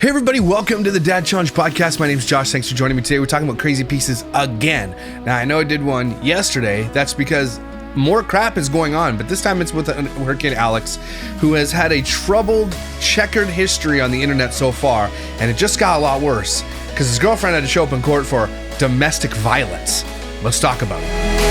Hey everybody, welcome to the Dad Challenge podcast. My name is Josh. Thanks for joining me today. We're talking about crazy pieces again. Now, I know I did one yesterday. That's because more crap is going on, but this time it's with her kid Alex, who has had a troubled, checkered history on the internet so far, and it just got a lot worse because his girlfriend had to show up in court for domestic violence. Let's talk about it.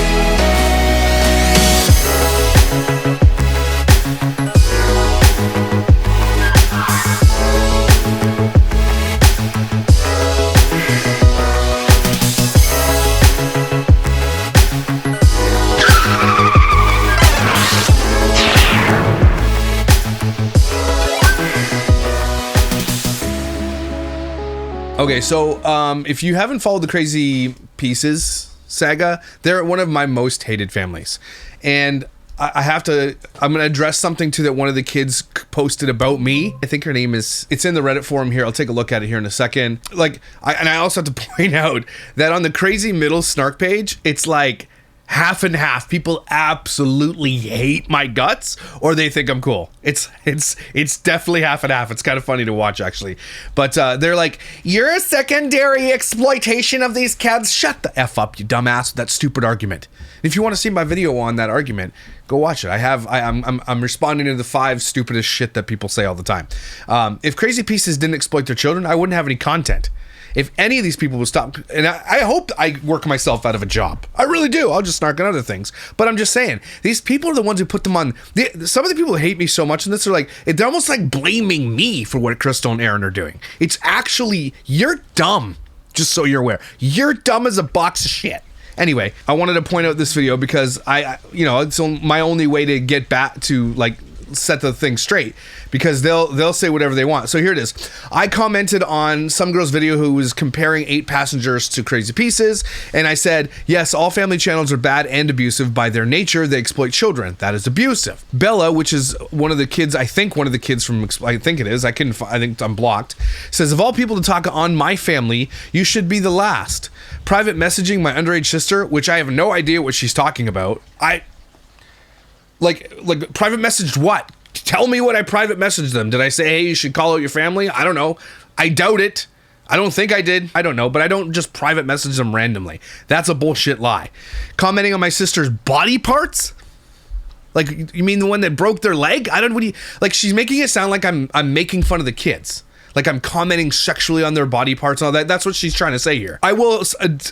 Okay, so if you haven't followed the Crazy Pieces saga, they're one of my most hated families. And I'm going to address something too that one of the kids posted about me. I think her name is, it's in the Reddit forum here. I'll take a look at it here in a second. I also have to point out that on the Crazy Middle Snark page, it's like half and half. People absolutely hate my guts or they think I'm cool. It's definitely half and half. It's kind of funny to watch actually. But they're like, you're a secondary exploitation of these kids. Shut the F up, you dumbass, with that stupid argument. If you want to see my video on that argument, go watch it. I'm responding to the 5 stupidest shit that people say all the time. If Crazy Pieces didn't exploit their children, I wouldn't have any content. If any of these people would stop, and I hope I work myself out of a job. I really do. I'll just snark on other things. But I'm just saying, these people are the ones who put them on. Some of the people who hate me so much in this are like, they're almost like blaming me for what Crystal and Aaron are doing. It's actually, you're dumb, just so you're aware. You're dumb as a box of shit. Anyway, I wanted to point out this video because it's my only way to get back to set the thing straight, because they'll say whatever they want. So here it is. I commented on some girl's video who was comparing 8 passengers to Crazy Pieces, and I said, yes, all family channels are bad and abusive by their nature. They exploit children. That is abusive. Bella, which is one of the kids from, I think it is, I think I'm blocked, says, of all people to talk on my family, you should be the last. Private messaging my underage sister, which I have no idea what she's talking about. Like private messaged what? Tell me what I private messaged them. Did I say, hey, you should call out your family? I don't know. I doubt it. I don't think I did. I don't know, but I don't just private message them randomly. That's a bullshit lie. Commenting on my sister's body parts? Like, you mean the one that broke their leg? She's making it sound like I'm making fun of the kids. Like I'm commenting sexually on their body parts and all that. That's what she's trying to say here. I will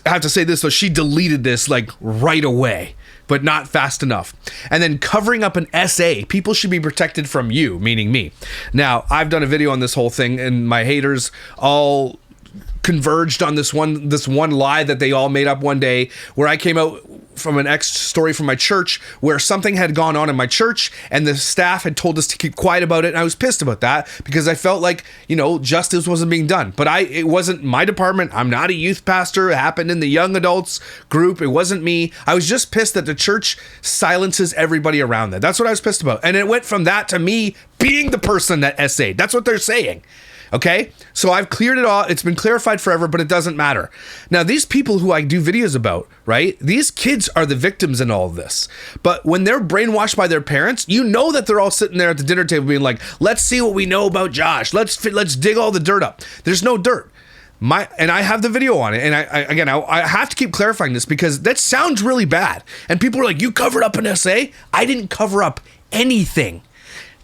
have to say this though. She deleted this right away, but not fast enough. And then covering up an SA. People should be protected from you, meaning me. Now, I've done a video on this whole thing and my haters all converged on this one lie that they all made up one day, where I came out from an story from my church where something had gone on in my church and the staff had told us to keep quiet about it, and I was pissed about that because I felt like, justice wasn't being done. But it wasn't my department. I'm not a youth pastor. It happened in the young adults group. It wasn't me. I was just pissed that the church silences everybody around that. That's what I was pissed about. And it went from that to me being the person that essayed. That's what they're saying. Okay, so I've cleared it all. It's been clarified forever, but it doesn't matter. Now, these people who I do videos about, right? These kids are the victims in all of this. But when they're brainwashed by their parents, you know that they're all sitting there at the dinner table being like, let's see what we know about Josh. Let's dig all the dirt up. There's no dirt. And I have the video on it. And I have to keep clarifying this because that sounds really bad. And people are like, you covered up an essay? I didn't cover up anything.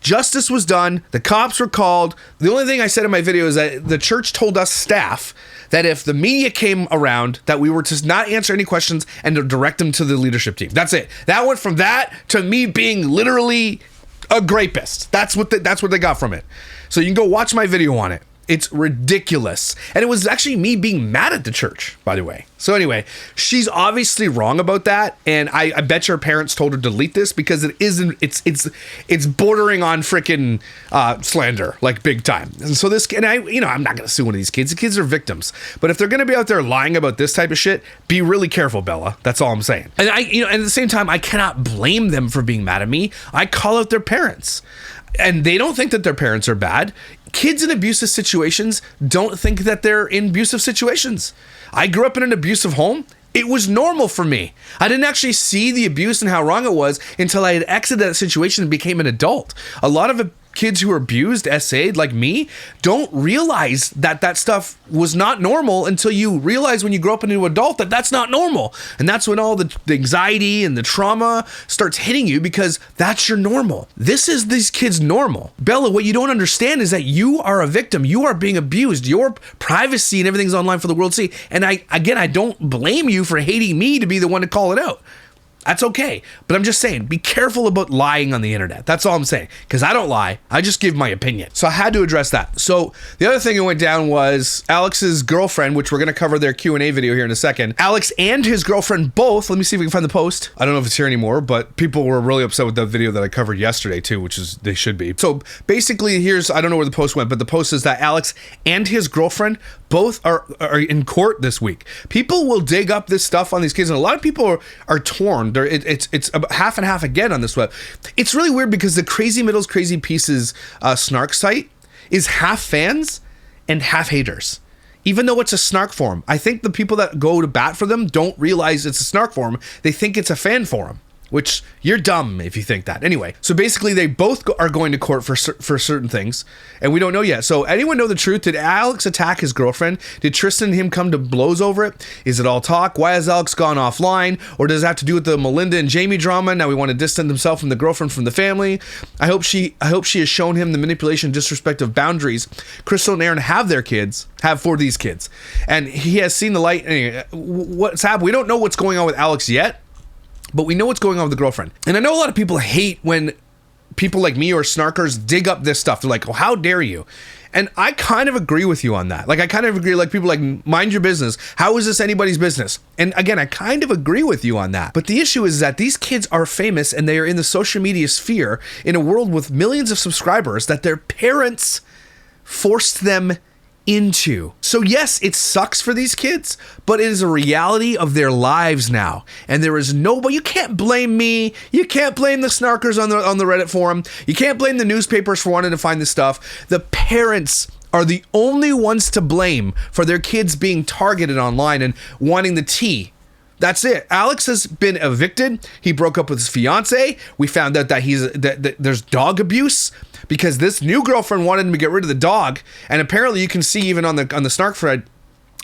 Justice was done. The cops were called. The only thing I said in my video is that the church told us staff that if the media came around, that we were to not answer any questions and to direct them to the leadership team. That's it. That went from that to me being literally a rapist. That's what they got from it. So you can go watch my video on it. It's ridiculous. And it was actually me being mad at the church, by the way. So anyway, she's obviously wrong about that. And I bet her parents told her to delete this because it's bordering on freaking slander, like big time. And so I'm not going to sue one of these kids. The kids are victims. But if they're going to be out there lying about this type of shit, be really careful, Bella. That's all I'm saying. And and at the same time, I cannot blame them for being mad at me. I call out their parents. And they don't think that their parents are bad. Kids in abusive situations don't think that they're in abusive situations. I grew up in an abusive home. It was normal for me. I didn't actually see the abuse and how wrong it was until I had exited that situation and became an adult. A lot of kids who are abused, SA'd like me, don't realize that that stuff was not normal until you realize when you grow up into an adult that that's not normal. And that's when all the anxiety and the trauma starts hitting you, because that's your normal. This is these kids' normal. Bella, what you don't understand is that you are a victim. You are being abused. Your privacy and everything's online for the world to see. And I don't blame you for hating me to be the one to call it out. That's okay. But I'm just saying, be careful about lying on the internet. That's all I'm saying. Because I don't lie. I just give my opinion. So I had to address that. So the other thing that went down was Alex's girlfriend, which we're going to cover their Q&A video here in a second. Alex and his girlfriend both, let me see if we can find the post. I don't know if it's here anymore, but people were really upset with the video that I covered yesterday too, which is, they should be. So basically here's, I don't know where the post went, but the post is that Alex and his girlfriend both are in court this week. People will dig up this stuff on these kids, and a lot of people are torn. It's about half and half again on this web. It's really weird because the Crazy Middles Crazy Pieces snark site is half fans and half haters, even though it's a snark forum. I think the people that go to bat for them don't realize it's a snark forum. They think it's a fan forum, which you're dumb if you think that. Anyway, so basically they both are going to court for certain things, and we don't know yet. So anyone know the truth? Did Alex attack his girlfriend? Did Tristan and him come to blows over it? Is it all talk? Why has Alex gone offline? Or does it have to do with the Melinda and Jamie drama? Now we want to distance himself from the girlfriend from the family. I hope she has shown him the manipulation and disrespect of boundaries Crystal and Aaron have for these kids. And he has seen the light. Anyway, what's happened? We don't know what's going on with Alex yet, but we know what's going on with the girlfriend. And I know a lot of people hate when people like me or snarkers dig up this stuff. They're like, oh, how dare you? And I kind of agree with you on that. Like, I kind of agree, like, people like, mind your business. How is this anybody's business? And again, I kind of agree with you on that. But the issue is that these kids are famous and they are in the social media sphere in a world with millions of subscribers that their parents forced them into. So yes, it sucks for these kids, but it is a reality of their lives now. And there is nobody, you can't blame me. You can't blame the snarkers on the Reddit forum. You can't blame the newspapers for wanting to find this stuff. The parents are the only ones to blame for their kids being targeted online and wanting the tea. That's it. Alex has been evicted. He broke up with his fiance. We found out that there's dog abuse because this new girlfriend wanted him to get rid of the dog. And apparently you can see even on the snark thread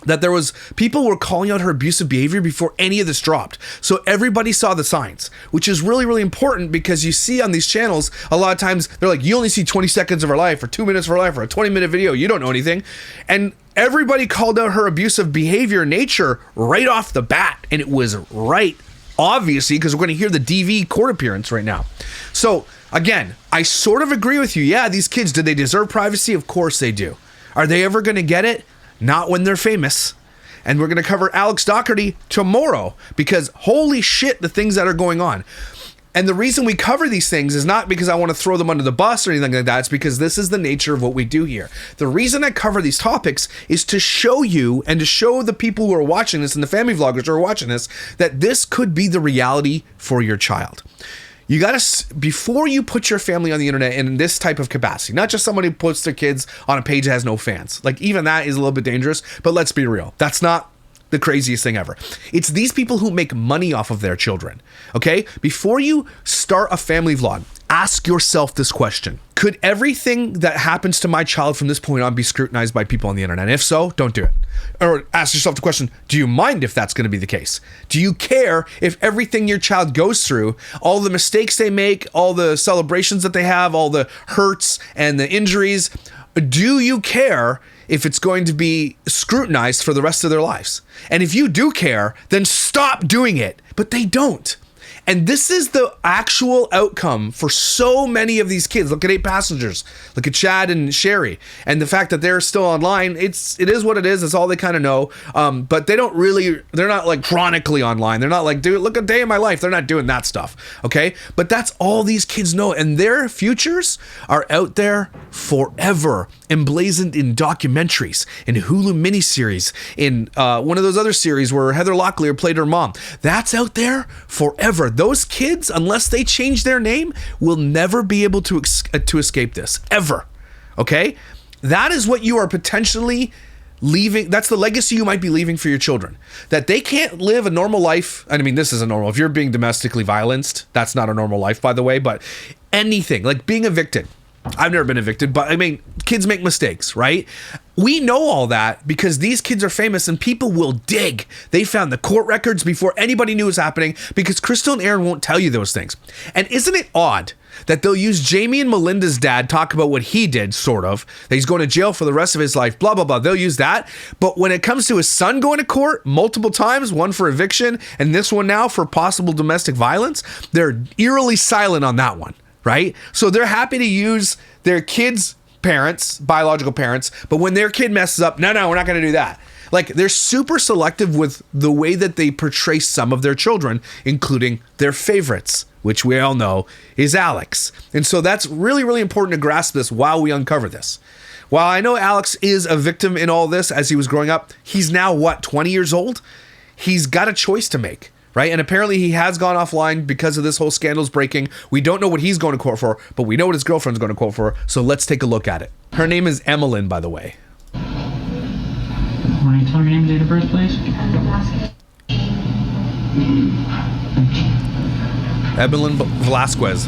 that there was people were calling out her abusive behavior before any of this dropped. So everybody saw the signs, which is really, really important because you see on these channels, a lot of times they're like, you only see 20 seconds of her life or 2 minutes of her life or a 20-minute video. You don't know anything. And everybody called out her abusive behavior nature right off the bat. And it was right, obviously, because we're going to hear the DV court appearance right now. So again, I sort of agree with you. Yeah, these kids, do they deserve privacy? Of course they do. Are they ever going to get it? Not when they're famous. And we're going to cover Alex Doherty tomorrow because holy shit, the things that are going on. And the reason we cover these things is not because I want to throw them under the bus or anything like that. It's because this is the nature of what we do here. The reason I cover these topics is to show you and to show the people who are watching this and the family vloggers who are watching this that this could be the reality for your child. You gotta, before you put your family on the internet in this type of capacity, not just somebody who puts their kids on a page that has no fans. Like, even that is a little bit dangerous, but let's be real. That's not the craziest thing ever. It's these people who make money off of their children, okay? Before you start a family vlog, ask yourself this question. Could everything that happens to my child from this point on be scrutinized by people on the internet? And if so, don't do it. Or ask yourself the question, do you mind if that's going to be the case? Do you care if everything your child goes through, all the mistakes they make, all the celebrations that they have, all the hurts and the injuries, do you care if it's going to be scrutinized for the rest of their lives? And if you do care, then stop doing it. But they don't. And this is the actual outcome for so many of these kids. Look at 8 Passengers. Look at Chad and Sherry. And the fact that they're still online, it is what it is. It's all they kind of know. But they don't really, they're not like chronically online. They're not like, dude, look a day in my life. They're not doing that stuff. Okay? But that's all these kids know. And their futures are out there forever, emblazoned in documentaries, in Hulu miniseries, in one of those other series where Heather Locklear played her mom. That's out there forever. Those kids, unless they change their name, will never be able to escape this, ever. Okay? That is what you are potentially leaving. That's the legacy you might be leaving for your children. That they can't live a normal life. I mean, this isn't normal. If you're being domestically violenced, that's not a normal life, by the way, but anything, like being evicted. I've never been evicted, but I mean, kids make mistakes, right? We know all that because these kids are famous and people will dig. They found the court records before anybody knew it was happening because Crystal and Aaron won't tell you those things. And isn't it odd that they'll use Jamie and Melinda's dad, talk about what he did, sort of, that he's going to jail for the rest of his life, blah, blah, blah. They'll use that. But when it comes to his son going to court multiple times, one for eviction and this one now for possible domestic violence, they're eerily silent on that one, right? So they're happy to use their kids' parents, biological parents, but when their kid messes up, no, we're not going to do that. Like, they're super selective with the way that they portray some of their children, including their favorites, which we all know is Alex. And so that's really, really important to grasp this while we uncover this. While I know Alex is a victim in all this as he was growing up, he's now, 20 years old? He's got a choice to make, right? And apparently he has gone offline because of this whole scandal's breaking. We don't know what he's going to court for, but we know what his girlfriend's going to court for. So let's take a look at it. Her name is Emmeline, by the way. Can you tell your name and date of birth, please? Emmeline Velasquez.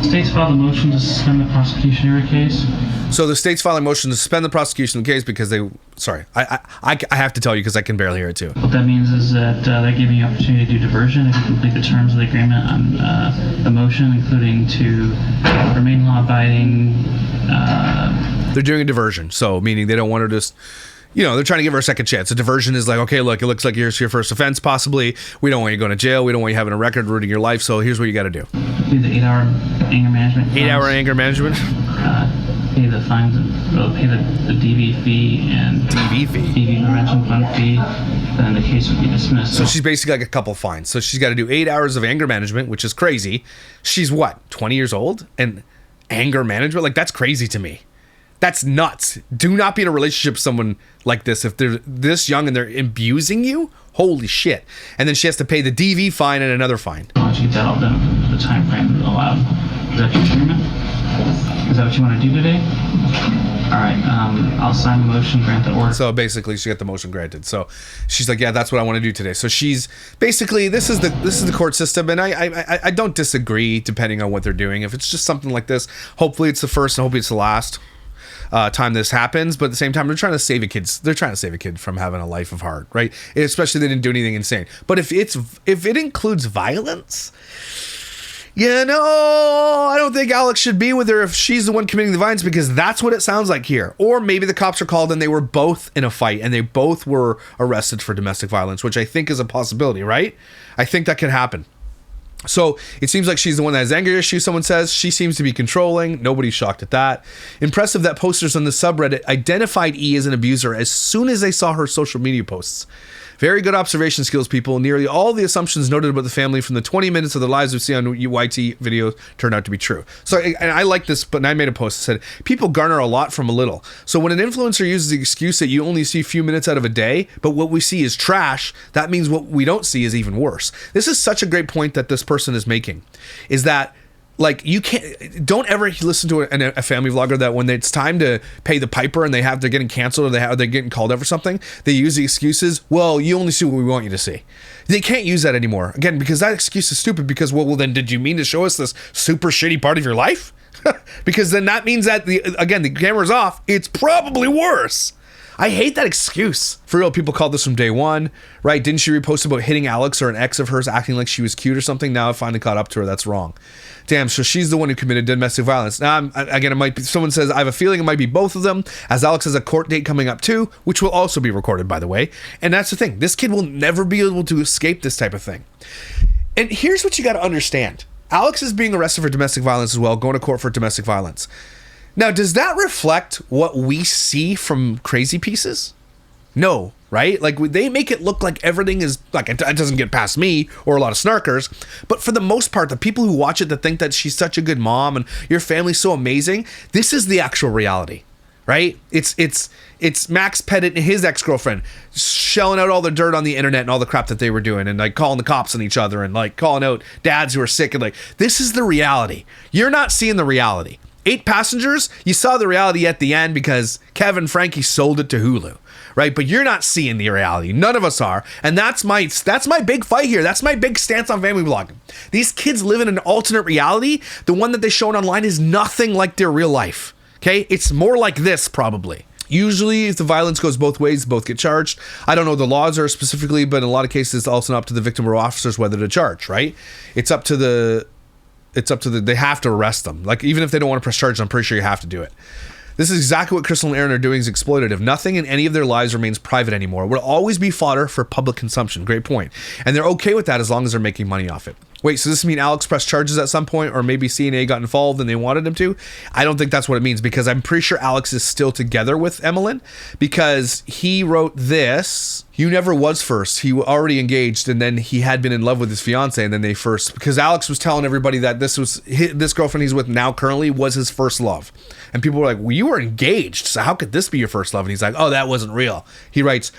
State's filed a motion to suspend the prosecution of your case. So the state's filing a motion to suspend the prosecution of the case because they... Sorry, I have to tell you because I can barely hear it too. What that means is that they're giving you opportunity to do diversion if you complete the terms of the agreement on the motion, including to remain law-abiding. They're doing a diversion, so meaning they don't want her to just... they're trying to give her a second chance. A diversion is like, okay, look, it looks like here's your first offense, possibly. We don't want you going to jail. We don't want you having a record ruining your life. So here's what you got to do. Do the 8-hour anger management. 8-hour anger management. Pay the fines, pay the DV fee and DV prevention fund fee. Then the case would be dismissed. So she's basically like a couple fines. So she's got to do 8 hours of anger management, which is crazy. She's 20 years old, and anger management, like that's crazy to me. That's nuts. Do not be in a relationship with someone like this. If they're this young and they're abusing you, holy shit. And then she has to pay the DV fine and another fine. Why don't you get that all done within the time frame allowed? Is that your agreement? Is that what you want to do today? All right, I'll sign the motion, grant the order. So basically, she got the motion granted. So she's like, yeah, that's what I want to do today. So she's basically, this is the court system, and I don't disagree depending on what they're doing. If it's just something like this, hopefully it's the first and hopefully it's the last time this happens, but at the same time they're trying to save a kid from having a life of heart, right? Especially they didn't do anything insane. But if it includes violence, I don't think Alex should be with her if she's the one committing the violence, because that's what it sounds like here. Or maybe the cops are called and they were both in a fight and they both were arrested for domestic violence, which I think is a possibility, right? I think that could happen. So it seems like she's the one that has anger issues, someone says. She seems to be controlling. Nobody's shocked at that. Impressive that posters on the subreddit identified E as an abuser as soon as they saw her social media posts. Very good observation skills, people. Nearly all the assumptions noted about the family from the 20 minutes of their lives we see on YT videos turned out to be true. So, and I like this, but I made a post that said, people garner a lot from a little. So when an influencer uses the excuse that you only see a few minutes out of a day, but what we see is trash, that means what we don't see is even worse. This is such a great point that this person is making, is that like, you don't ever listen to a family vlogger that when it's time to pay the piper and they're getting canceled or they're getting called out for something, they use the excuses, well, you only see what we want you to see. They can't use that anymore. Again, because that excuse is stupid, because, well, then did you mean to show us this super shitty part of your life? Because then that means that, the camera's off. It's probably worse. I hate that excuse. For real, people called this from day one, right? Didn't she repost about hitting Alex or an ex of hers acting like she was cute or something? Now I finally caught up to her. That's wrong. Damn, so she's the one who committed domestic violence. Now, again, it might be, someone says, I have a feeling it might be both of them, as Alex has a court date coming up too, which will also be recorded, by the way. And that's the thing. This kid will never be able to escape this type of thing. And here's what you got to understand. Alex is being arrested for domestic violence as well, going to court for domestic violence. Now, does that reflect what we see from crazy pieces? No, right? Like, they make it look like everything is, like, it doesn't get past me or a lot of snarkers. But for the most part, the people who watch it that think that she's such a good mom and your family's so amazing, this is the actual reality, right? It's Max Pettit and his ex-girlfriend shelling out all the dirt on the internet and all the crap that they were doing and, like, calling the cops on each other and, like, calling out dads who are sick. And, like, this is the reality. You're not seeing the reality. 8 passengers, you saw the reality at the end because Kevin Frankie sold it to Hulu, right? But you're not seeing the reality. None of us are. And that's my big fight here. That's my big stance on family vlogging. These kids live in an alternate reality. The one that they shown online is nothing like their real life. Okay? It's more like this, probably. Usually, if the violence goes both ways, both get charged. I don't know the laws are specifically, but in a lot of cases, it's also up to the victim or officers whether to charge, right? It's up to they have to arrest them. Like, even if they don't want to press charges, I'm pretty sure you have to do it. This is exactly what Crystal and Aaron are doing is exploitative. Nothing in any of their lives remains private anymore. It will always be fodder for public consumption. Great point. And they're okay with that as long as they're making money off it. Wait, so does this mean Alex pressed charges at some point, or maybe CNA got involved and they wanted him to? I don't think that's what it means, because I'm pretty sure Alex is still together with Emmeline, because he wrote this. You never was first. He already engaged, and then he had been in love with his fiance, and then they first, because Alex was telling everybody that this girlfriend he's with now currently was his first love. And people were like, well, you were engaged, so how could this be your first love? And he's like, oh, that wasn't real. He writes,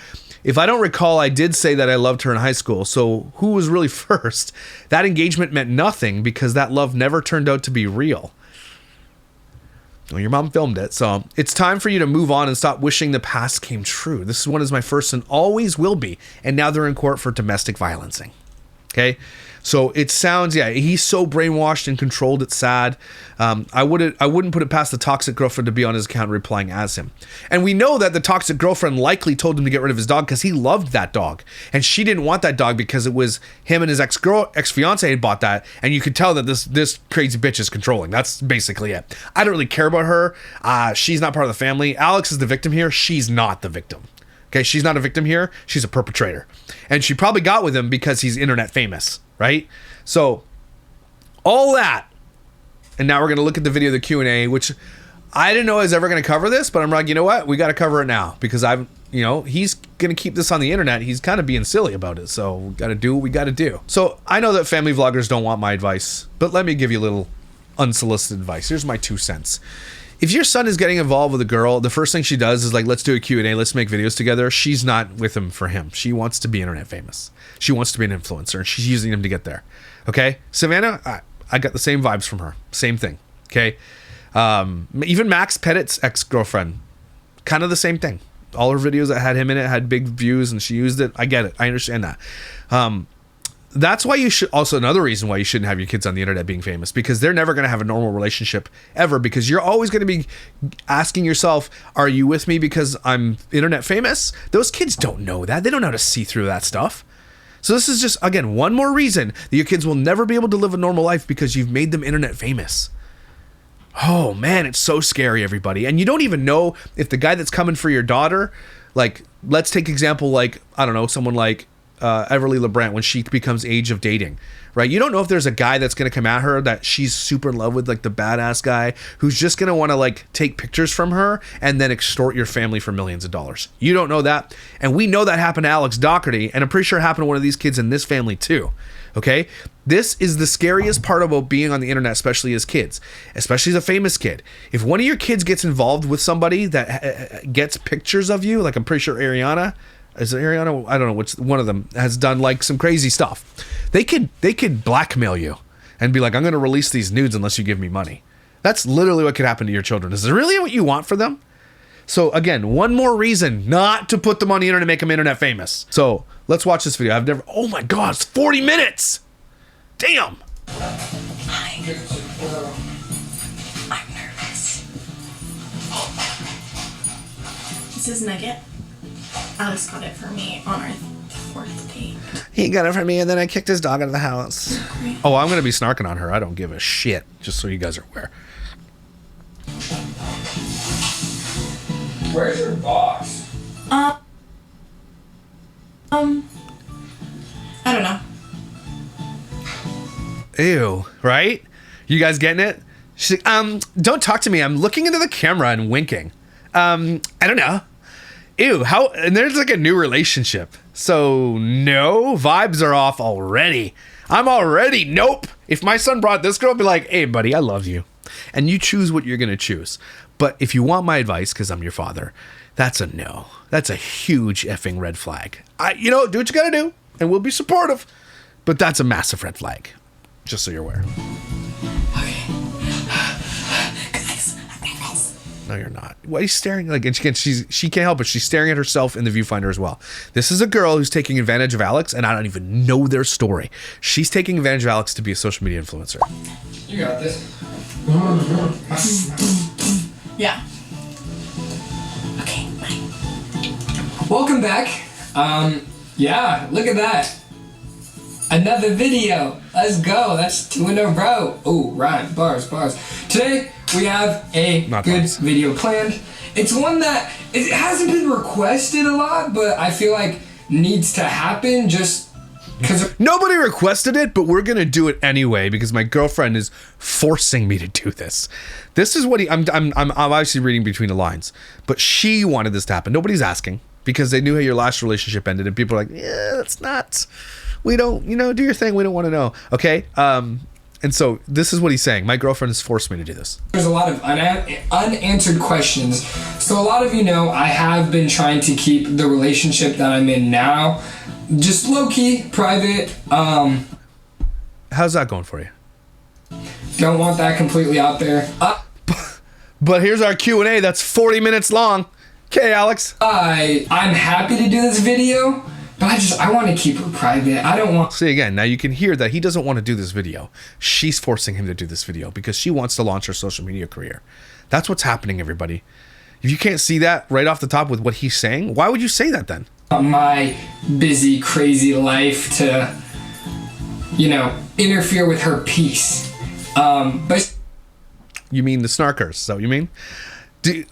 if I don't recall, I did say that I loved her in high school, so who was really first? That engagement meant nothing because that love never turned out to be real. Well, your mom filmed it, so it's time for you to move on and stop wishing the past came true. This one is my first and always will be, and now they're in court for domestic violencing. Okay? So it sounds, yeah, he's so brainwashed and controlled, it's sad. I wouldn't put it past the toxic girlfriend to be on his account replying as him. And we know that the toxic girlfriend likely told him to get rid of his dog because he loved that dog. And she didn't want that dog because it was him and his ex-fiance had bought that. And you could tell that this crazy bitch is controlling. That's basically it. I don't really care about her. She's not part of the family. Alex is the victim here. She's not the victim. Okay, she's not a victim here. She's a perpetrator. And she probably got with him because he's internet famous, right? So, all that. And now we're going to look at the video of the Q&A, which I didn't know I was ever going to cover this, but I'm like, you know what? We got to cover it now because he's going to keep this on the internet. He's kind of being silly about it. So, we got to do what we got to do. So, I know that family vloggers don't want my advice, but let me give you a little unsolicited advice. Here's my 2 cents. If your son is getting involved with a girl, the first thing she does is like, let's do a Q&A, let's make videos together. She's not with him for him. She wants to be internet famous. She wants to be an influencer, and she's using him to get there. Okay? Savannah, I got the same vibes from her. Same thing. Okay? Even Max Pettit's ex-girlfriend, kind of the same thing. All her videos that had him in it had big views, and she used it. I get it. I understand that. That's why you should, also another reason why you shouldn't have your kids on the internet being famous, because they're never going to have a normal relationship ever, because you're always going to be asking yourself, are you with me because I'm internet famous? Those kids don't know that. They don't know how to see through that stuff. So this is just, again, one more reason that your kids will never be able to live a normal life because you've made them internet famous. Oh man, it's so scary, everybody. And you don't even know if the guy that's coming for your daughter, like, let's take example, like, I don't know, someone like Everly LeBrant when she becomes age of dating, right? You don't know if there's a guy that's going to come at her that she's super in love with, like the badass guy who's just going to want to like take pictures from her and then extort your family for millions of dollars. You don't know that. And we know that happened to Alex Doherty, and I'm pretty sure it happened to one of these kids in this family too. Okay? This is the scariest part about being on the internet, especially as kids, especially as a famous kid. If one of your kids gets involved with somebody that gets pictures of you, like I'm pretty sure Ariana, is it Ariana? I don't know which one of them has done like some crazy stuff. They could blackmail you and be like, I'm going to release these nudes unless you give me money. That's literally what could happen to your children. Is it really what you want for them? So again, one more reason not to put them on the internet and make them internet famous. So let's watch this video. Oh my God, it's 40 minutes. Damn. Hi. I'm nervous. This is Nugget. Alex got it for me on our 4th date. He got it from me and then I kicked his dog out of the house. Oh, I'm going to be snarking on her. I don't give a shit, just so you guys are aware. Where's your box? I don't know. Ew, right? You guys getting it? She's like, don't talk to me. I'm looking into the camera and winking. I don't know. Ew, how? And there's like a new relationship. So no, vibes are off already. I'm already nope. If my son brought this girl, I'd be like, hey buddy, I love you. And you choose what you're gonna choose. But if you want my advice, because I'm your father, that's a no. That's a huge effing red flag. Do what you gotta do, and we'll be supportive. But that's a massive red flag. Just so you're aware. Okay. Guys, No, you're not. Why are you staring? Like, and she can't help it. She's staring at herself in the viewfinder as well. This is a girl who's taking advantage of Alex, and I don't even know their story. She's taking advantage of Alex to be a social media influencer. You got this. Yeah. Okay, bye. Welcome back. Yeah, look at that. Another video. Let's go. That's 2 in a row. Oh, rhyme. Bars. Today, we have a good video planned. It's one that it hasn't been requested a lot, but I feel like needs to happen just because nobody requested it, but we're gonna do it anyway because my girlfriend is forcing me to do this. This is what I'm obviously reading between the lines, but she wanted this to happen. Nobody's asking because they knew how your last relationship ended, and people are like, yeah, that's not. We don't, do your thing. We don't want to know. Okay. And so this is what he's saying. My girlfriend has forced me to do this. There's a lot of unanswered questions. So a lot of you know I have been trying to keep the relationship that I'm in now just low-key, private. How's that going for you? Don't want that completely out there. But here's our Q&A that's 40 minutes long. Okay, Alex. I'm happy to do this video, but I want to keep it private. I don't want... See, again, now you can hear that he doesn't want to do this video. She's forcing him to do this video because she wants to launch her social media career. That's what's happening, everybody. If you can't see that right off the top with what he's saying, why would you say that then? My busy, crazy life to, interfere with her peace. But... You mean the snarkers, is that what you mean?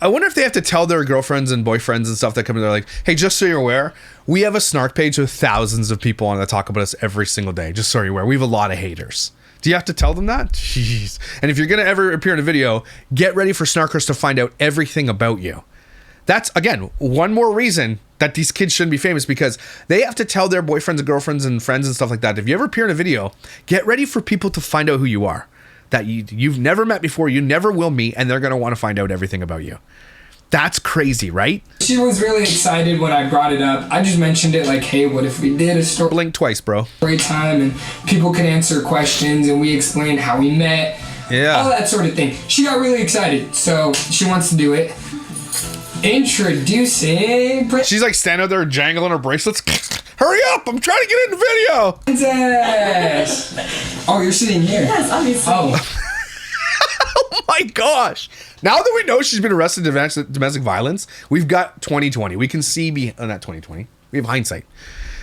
I wonder if they have to tell their girlfriends and boyfriends and stuff that come in there like, hey, just so you're aware, we have a snark page with thousands of people on that talk about us every single day. Just so you're aware, we have a lot of haters. Do you have to tell them that? Jeez. And if you're going to ever appear in a video, get ready for snarkers to find out everything about you. That's, again, one more reason that these kids shouldn't be famous because they have to tell their boyfriends and girlfriends and friends and stuff like that. If you ever appear in a video, get ready for people to find out who you are. That you've never met before, you never will meet, and they're going to want to find out everything about you. That's crazy, right? She was really excited when I brought it up. I just mentioned it like, hey, what if we did a story? Blink twice, bro. Story time, and people could answer questions, and we explained how we met. Yeah. All that sort of thing. She got really excited, so she wants to do it. Introducing... She's like standing there jangling her bracelets. Hurry up! I'm trying to get in the video! Princess! Oh, you're sitting here. Yes, obviously. Oh. Oh my gosh! Now that we know she's been arrested in domestic violence, we've got 2020. We can see not 2020. We have hindsight.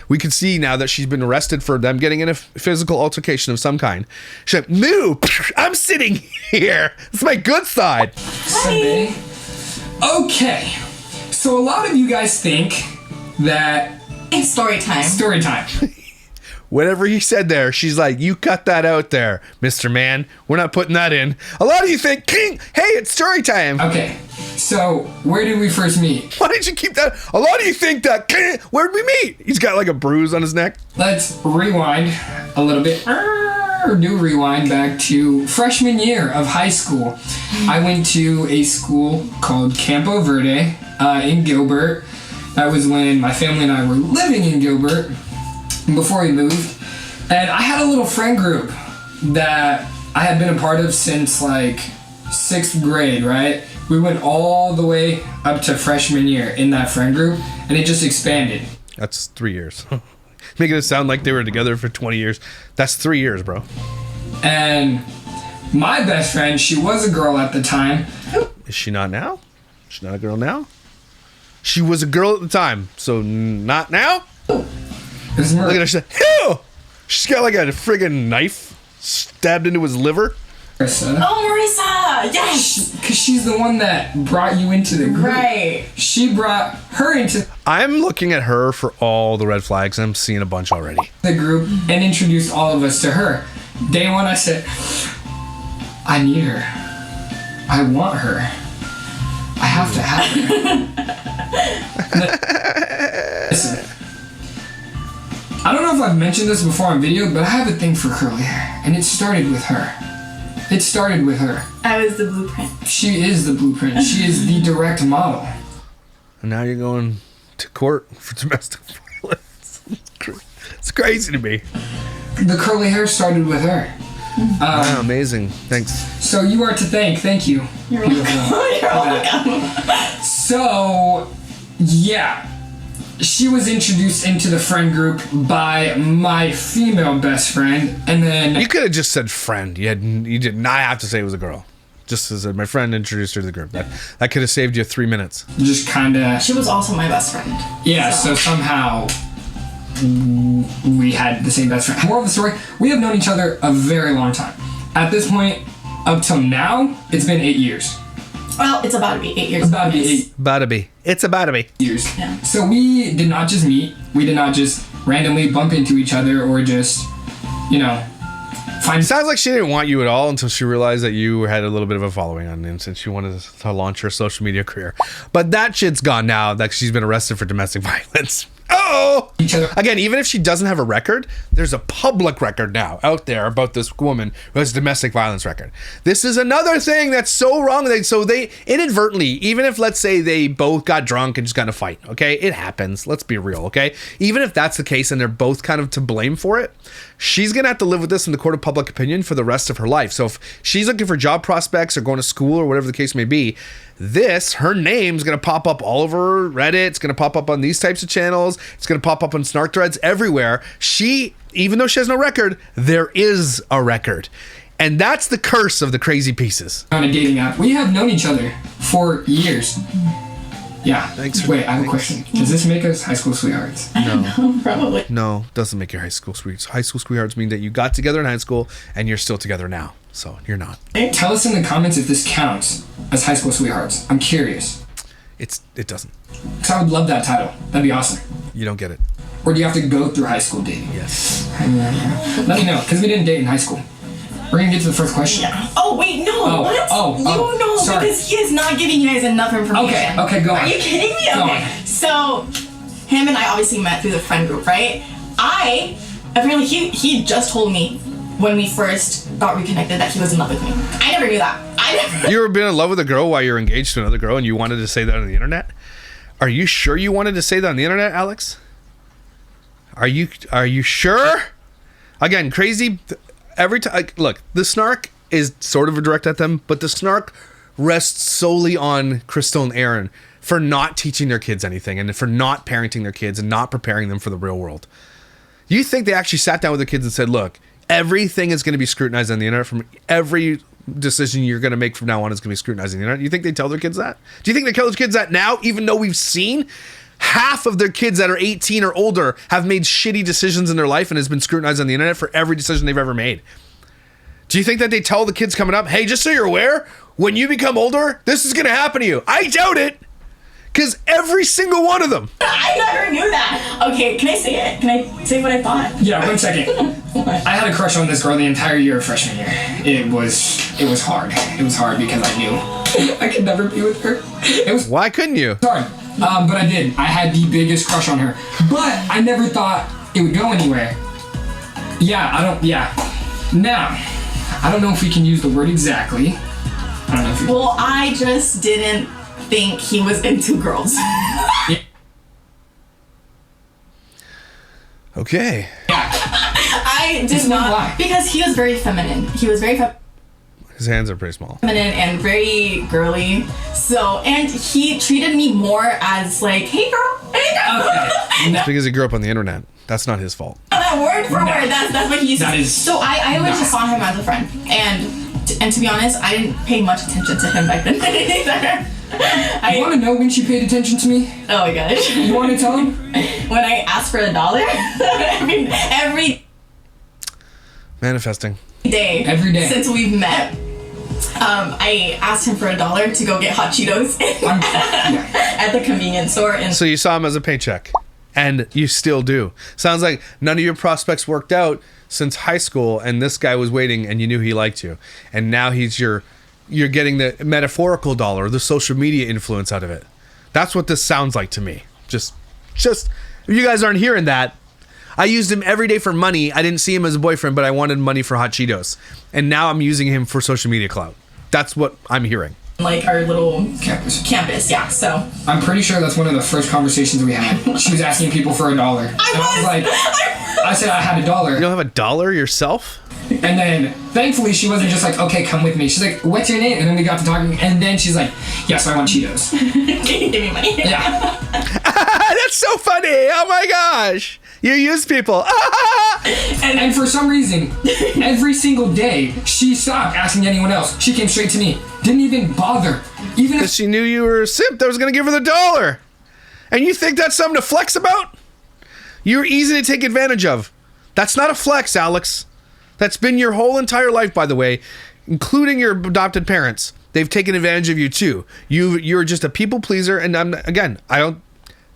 We can see now that she's been arrested for them getting in a physical altercation of some kind. She's like, "Moo! I'm sitting here. It's my good side." Sunday. Okay. So a lot of you guys think that... Story time. Story time. Whatever he said there, she's like, you cut that out there, Mr. Man. We're not putting that in. A lot of you think, King, hey, it's story time. Okay, so where did we first meet? Why did you keep that? A lot of you think that, King, where'd we meet? He's got like a bruise on his neck. Let's rewind a little bit. Do rewind back to freshman year of high school. I went to a school called Campo Verde in Gilbert. That was when my family and I were living in Gilbert before we moved. And I had a little friend group that I had been a part of since like 6th grade, right? We went all the way up to freshman year in that friend group, and it just expanded. That's 3 years. Making it sound like they were together for 20 years. That's 3 years, bro. And my best friend, she was a girl at the time. Is she not now? She's not a girl now? She was a girl at the time, so not now? Look at her, she's like, ew! She's got like a friggin' knife stabbed into his liver. Marissa. Oh, Marissa! Yes! Because she's the one that brought you into the group. Right. She brought her into I'm looking at her for all the red flags. I'm seeing a bunch already. the group and introduced all of us to her. Day one, I said, I need her. I want her. I have to have her. Listen. I don't know if I've mentioned this before on video, but I have a thing for curly hair. And it started with her. It started with her. I was the blueprint. She is the blueprint. She is the direct model. And now you're going to court for domestic violence. It's crazy to me. The curly hair started with her. Wow, amazing. Thanks. So you are to thank. Thank you. You're welcome. You're welcome. So, yeah. She was introduced into the friend group by my female best friend, and then... You could have just said friend. You did not have to say it was a girl. Just as my friend introduced her to the group. That could have saved you 3 minutes. Just kind of... She was also my best friend. Yeah, so somehow we had the same best friend. Moral of the story, we have known each other a very long time. At this point, up till now, it's been 8 years. Well, it's about to be 8 years. About to be 8 About to be. It's about to be. years. Yeah. So we did not just meet. We did not just randomly bump into each other or just, find... Sounds like she didn't want you at all until she realized that you had a little bit of a following on him since she wanted to launch her social media career. But that shit's gone now that she's been arrested for domestic violence. Oh! each other. Again, even if she doesn't have a record, there's a public record now out there about this woman who has a domestic violence record. This is another thing that's so wrong. So they inadvertently, even if let's say they both got drunk and just got in a fight, okay? It happens. Let's be real, okay? Even if that's the case and they're both kind of to blame for it, she's going to have to live with this in the court of public opinion for the rest of her life. So if she's looking for job prospects or going to school or whatever the case may be, her name's going to pop up all over Reddit. It's going to pop up on these types of channels. It's going to pop up on snark threads everywhere. Even though she has no record, there is a record. And that's the curse of the crazy pieces. On a dating app. We have known each other for years. Yeah. Thanks. Wait, I have a question. Does this make us high school sweethearts? No. Probably. No, doesn't make your high school sweethearts. High school sweethearts mean that you got together in high school and you're still together now. So you're not. Tell us in the comments if this counts as high school sweethearts. I'm curious. It doesn't. Because I would love that title. That'd be awesome. You don't get it. Or do you have to go through high school dating? Yes. Let me know, because we didn't date in high school. We're going to get to the first question. Yeah. Oh, wait, no. What? You know, sorry. because he is not giving you guys enough information. Okay, go on. Are you kidding me? Go Okay. on. So, him and I obviously met through the friend group, right? Apparently, he just told me when we first got reconnected that he was in love with me. I never knew that. You were being in love with a girl while you're engaged to another girl and you wanted to say that on the internet? Are you sure you wanted to say that on the internet, Alex? Are you sure? Again, crazy. Every time, look, the snark is sort of a direct at them, but the snark rests solely on Crystal and Aaron for not teaching their kids anything and for not parenting their kids and not preparing them for the real world. You think they actually sat down with their kids and said, look, everything is going to be scrutinized on the internet. From every decision you're going to make from now on is going to be scrutinized on the internet. You think they tell their kids that? Do you think they tell their kids that now, even though we've seen half of their kids that are 18 or older have made shitty decisions in their life and has been scrutinized on the internet for every decision they've ever made? Do you think that they tell the kids coming up, hey, just so you're aware, when you become older, this is going to happen to you? I doubt it. Because every single one of them. I never knew that. Okay, can I say it? Can I say what I thought? Yeah, 1 second. I had a crush on this girl the entire year of freshman year. It was hard. It was hard because I knew I could never be with her. It was Why couldn't you? hard. But I did. I had the biggest crush on her. But I never thought it would go anywhere. Now, I don't know if we can use the word exactly. I don't know if we Well, I just didn't think he was into girls. Okay. I did Explain not. why. Because he was very feminine. He was very His hands are pretty small. feminine and very girly. So, and he treated me more as like, hey girl, hey girl. Okay. No. Because he grew up on the internet. That's not his fault. That word for word. That's what he used to. That is So I always just saw him as a friend, and to be honest, I didn't pay much attention to him back then either. You want to know when she paid attention to me? Oh my gosh. You want to tell him? When I asked for $1, I mean, every Manifesting. day. Every day. Since we've met, I asked him for $1 to go get hot Cheetos at the convenience store. And So you saw him as a paycheck. And you still do. Sounds like none of your prospects worked out since high school, and this guy was waiting, and you knew he liked you. And now you're getting the metaphorical dollar, the social media influence out of it. That's what this sounds like to me. Just if you guys aren't hearing that, I used him every day for money. I didn't see him as a boyfriend, but I wanted money for hot Cheetos. And now I'm using him for social media clout. That's what I'm hearing. like our little Campus. yeah. So I'm pretty sure that's one of the first conversations we had. She was asking people for $1. And I was like, I said I had $1. You don't have $1 yourself? And then, thankfully, she wasn't just like, okay, come with me. She's like, what's your name? And then we got to talking, and then she's like, yes, I want Cheetos. Can you give me money? Yeah. That's so funny. Oh my gosh. You use people. And for some reason, every single day, she stopped asking anyone else. She came straight to me. Didn't even bother. Even Because if she knew you were a simp that was going to give her the $1. And you think that's something to flex about? You're easy to take advantage of. That's not a flex, Alex. That's been your whole entire life, by the way, including your adopted parents. They've taken advantage of you too. You're just a people pleaser, and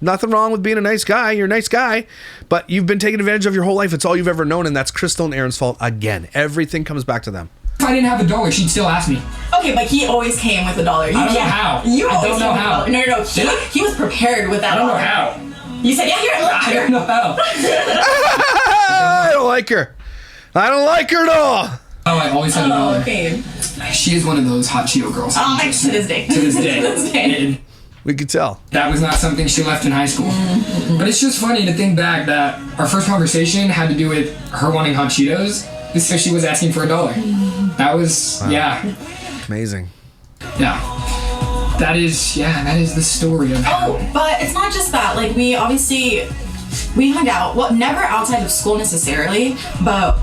nothing wrong with being a nice guy. You're a nice guy, but you've been taken advantage of your whole life. It's all you've ever known, and that's Crystal and Aaron's fault again. Everything comes back to them. if I didn't have $1, she'd still ask me. Okay, but he always came with $1. I don't know how. You I don't know how. No. He was prepared with that. I don't know $1. how. You said, yeah, you're I don't know how. I don't like her. I don't like her at all. Oh, I always had Oh, $1. okay. She is one of those hot Cheeto girls. To this day. To this day. To this day. And We could tell. that was not something she left in high school. But it's just funny to think back that our first conversation had to do with her wanting hot Cheetos because she was asking for $1. That was, yeah. Amazing. Yeah. That is the story of how. Oh, but it's not just that. Like, we hung out. Well, never outside of school necessarily, but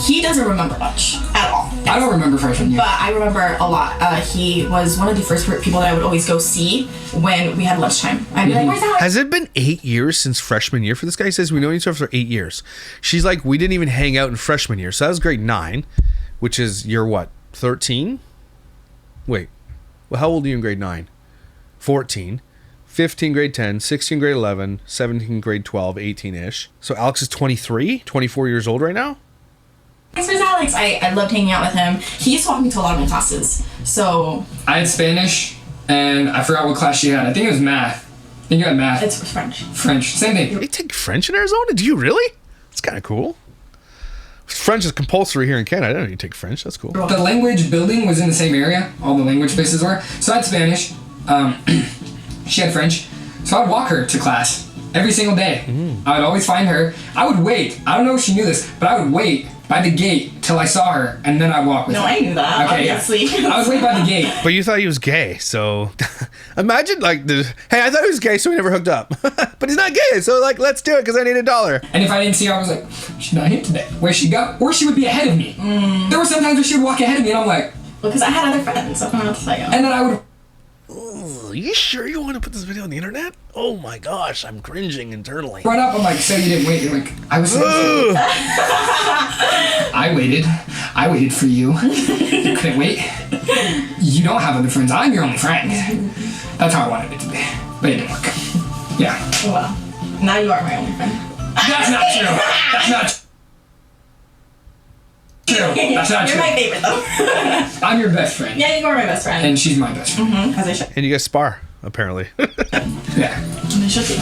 he doesn't remember much at all. I don't remember freshman year. But I remember a lot. He was one of the first people that I would always go see when we had lunchtime. I'd be like, where's Alex? Has it been 8 years since freshman year for this guy? He says we know each other for 8 years. She's like, we didn't even hang out in freshman year. So that was grade 9, which is you're what, 13? Wait, well, how old are you in grade 9? 14. 15 grade 10, 16 grade 11, 17 grade 12, 18-ish. So Alex is 23, 24 years old right now? Where's Alex? I loved hanging out with him. He used to walk me to a lot of my classes. So I had Spanish, and I forgot what class she had. I think it was math. I think you had math. it's French. French. Same thing. They take French in Arizona? Do you really? That's kind of cool. French is compulsory here in Canada. I don't know you take French. That's cool. The language building was in the same area. All the language places were. So I had Spanish. She had French. So I'd walk her to class every single day. I would always find her. I would wait. I don't know if she knew this, but I would wait by the gate till I saw her, and then I'd walk with No, her. I knew that, Okay, obviously. Yeah. I would wait by the gate. But you thought he was gay, so imagine like hey, I thought he was gay, so we never hooked up. But he's not gay, so like let's do it because I need $1. And if I didn't see her, I was like, she's not here today. Where'd she go? Or she would be ahead of me. There were some times where she would walk ahead of me, and I'm like, Because I had other friends. So I don't know what to tell you. and then I would. Are you sure you want to put this video on the internet? Oh my gosh, I'm cringing internally. Run up, I'm like, so you didn't wait. You're like, I was. I waited for you. You couldn't wait. You don't have other friends. I'm your only friend. That's how I wanted it to be, but it didn't work. Yeah. Well, now you are my only friend. That's not true. That's not true. That's not You're true. my favorite, though. I'm your best friend, Yeah, you are my best friend. and she's my best friend. As I should. And you guys spar, apparently. Yeah. I should be.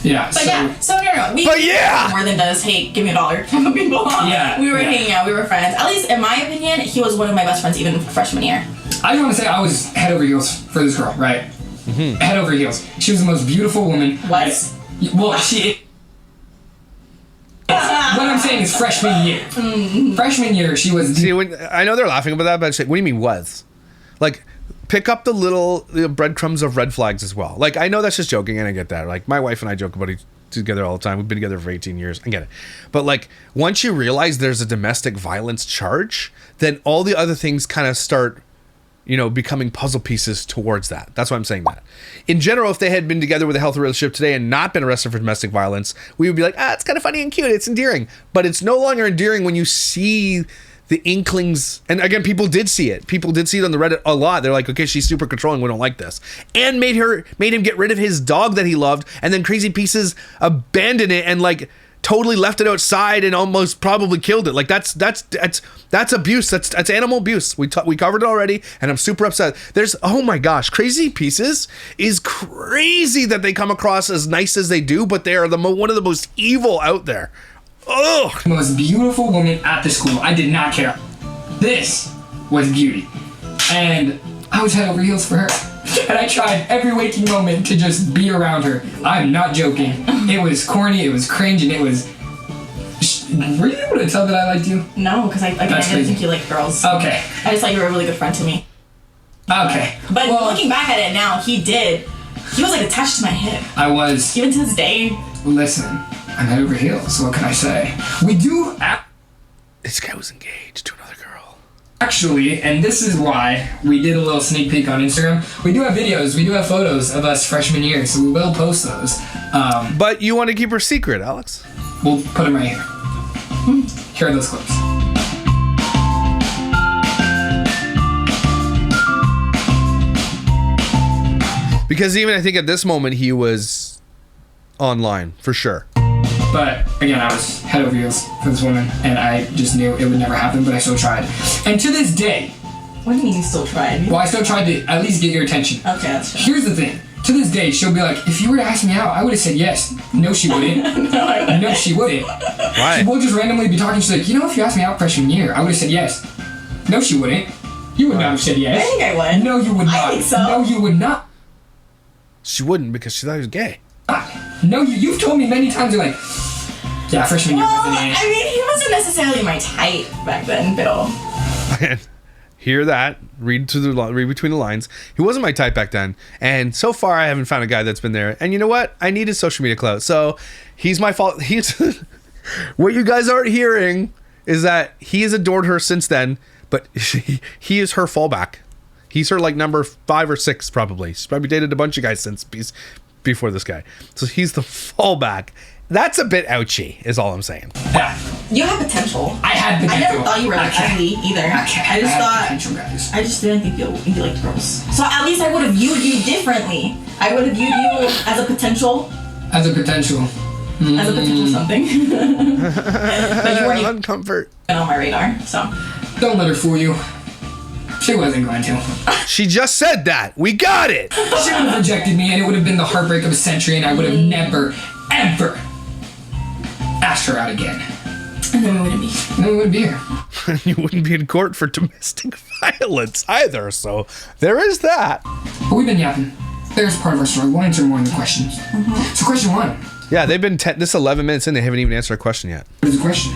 Yeah. But yeah, so no. We But yeah! more than does, hey, give me $1 type of people. Yeah, We were yeah. hanging out, we were friends. At least in my opinion, he was one of my best friends even freshman year. I just want to say I was head over heels for this girl, right? Head over heels. She was the most beautiful woman. Was? Well, she. What I'm saying is freshman year. Freshman year, she was. See, I know they're laughing about that, but what do you mean was? Like, pick up the little breadcrumbs of red flags as well. Like, I know that's just joking, and I get that. Like, my wife and I joke about it together all the time. We've been together for 18 years. I get it. But, like, once you realize there's a domestic violence charge, then all the other things kind of start, becoming puzzle pieces towards that. That's why I'm saying that. In general, if they had been together with a healthy relationship today and not been arrested for domestic violence, we would be like, it's kind of funny and cute. It's endearing. But it's no longer endearing when you see the inklings. And again, people did see it. People did see it on the Reddit a lot. They're like, okay, she's super controlling. We don't like this. And made him get rid of his dog that he loved. And then Crazy Pieces abandoned it and like totally left it outside and almost probably killed it. Like that's abuse. That's animal abuse. We covered it already, and I'm super upset. Oh my gosh, Crazy Pieces is crazy that they come across as nice as they do, but they are one of the most evil out there. Ugh. The most beautiful woman at the school. I did not care. This was beauty. And I was head over heels for her. And I tried every waking moment to just be around her. I'm not joking. It was corny, it was cringe, and Were you able to tell that I liked you? No, because I didn't crazy. think you liked girls. Okay. I just thought you were a really good friend to me. Okay. But looking back at it now, he was like attached to my hip. I was. Even to this day. Listen, I'm head over heels. What can I say? We do This guy was engaged to another girl. actually, and this is why we did a little sneak peek on Instagram. We do have videos, we do have photos of us freshman year, so we will post those. But you want to keep her secret, Alex. We'll put them right here. Here are those clips. Because even I think at this moment he was online for sure. But again, I was head over heels for this woman, and I just knew it would never happen, but I still tried. And to this day, What do you mean you still tried? well, I still tried to at least get your attention. Okay, that's true. Here's the thing. To this day, she'll be like, if you were to ask me out, I would have said yes. No, she wouldn't. No, she wouldn't. Why? We'll just randomly be talking. She's like, you know, if you asked me out freshman year, I would have said yes. No, she wouldn't. You would not have said yes. I think I would. No, you would not. I think so. No, you would not. She wouldn't because she thought he was gay. No, you've told me many times, you're like, yeah, freshman year Well, wasn't it. I mean, he wasn't necessarily my type back then, Bill. Hear that? Read between the lines. He wasn't my type back then, and so far I haven't found a guy that's been there. And you know what? I needed social media clout, so he's my fault. He's what you guys aren't hearing is that he has adored her since then, but he is her fallback. He's her like number 5 or 6 probably. She's probably dated a bunch of guys since before this guy, so he's the fallback. That's a bit ouchy, is all I'm saying. Yeah, You have potential. I had potential. I never thought you were like ugly either. I just had thought. potential, guys. I just didn't think you liked girls. So at least I would have viewed you differently. I would have viewed you as a potential. As a potential. As a potential something. But you weren't even Uncomfort. on my radar. So. Don't let her fool you. She wasn't going to. She just said that. We got it. She would have rejected me, and it would have been the heartbreak of a century, and I would have never, ever asked her out again. And then we wouldn't be. And then we wouldn't be here. You wouldn't be in court for domestic violence either, so there is that. But we've been yapping. There's part of our story. We'll answer more in the questions. So question 1. Yeah, they've been this 11 minutes in. They haven't even answered a question yet. What is the question?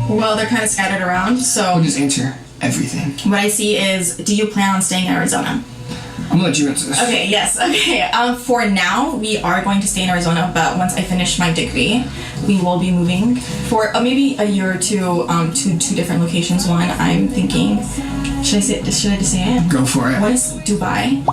Well, they're kind of scattered around. We'll So just answer everything. what I see is, do you plan on staying in Arizona? I'm gonna let you answer this. Okay, yes, okay. For now, we are going to stay in Arizona, but once I finish my degree, we will be moving for maybe a year or two to 2 different locations. One, I'm thinking, should I just say it? Go for it. What is Dubai?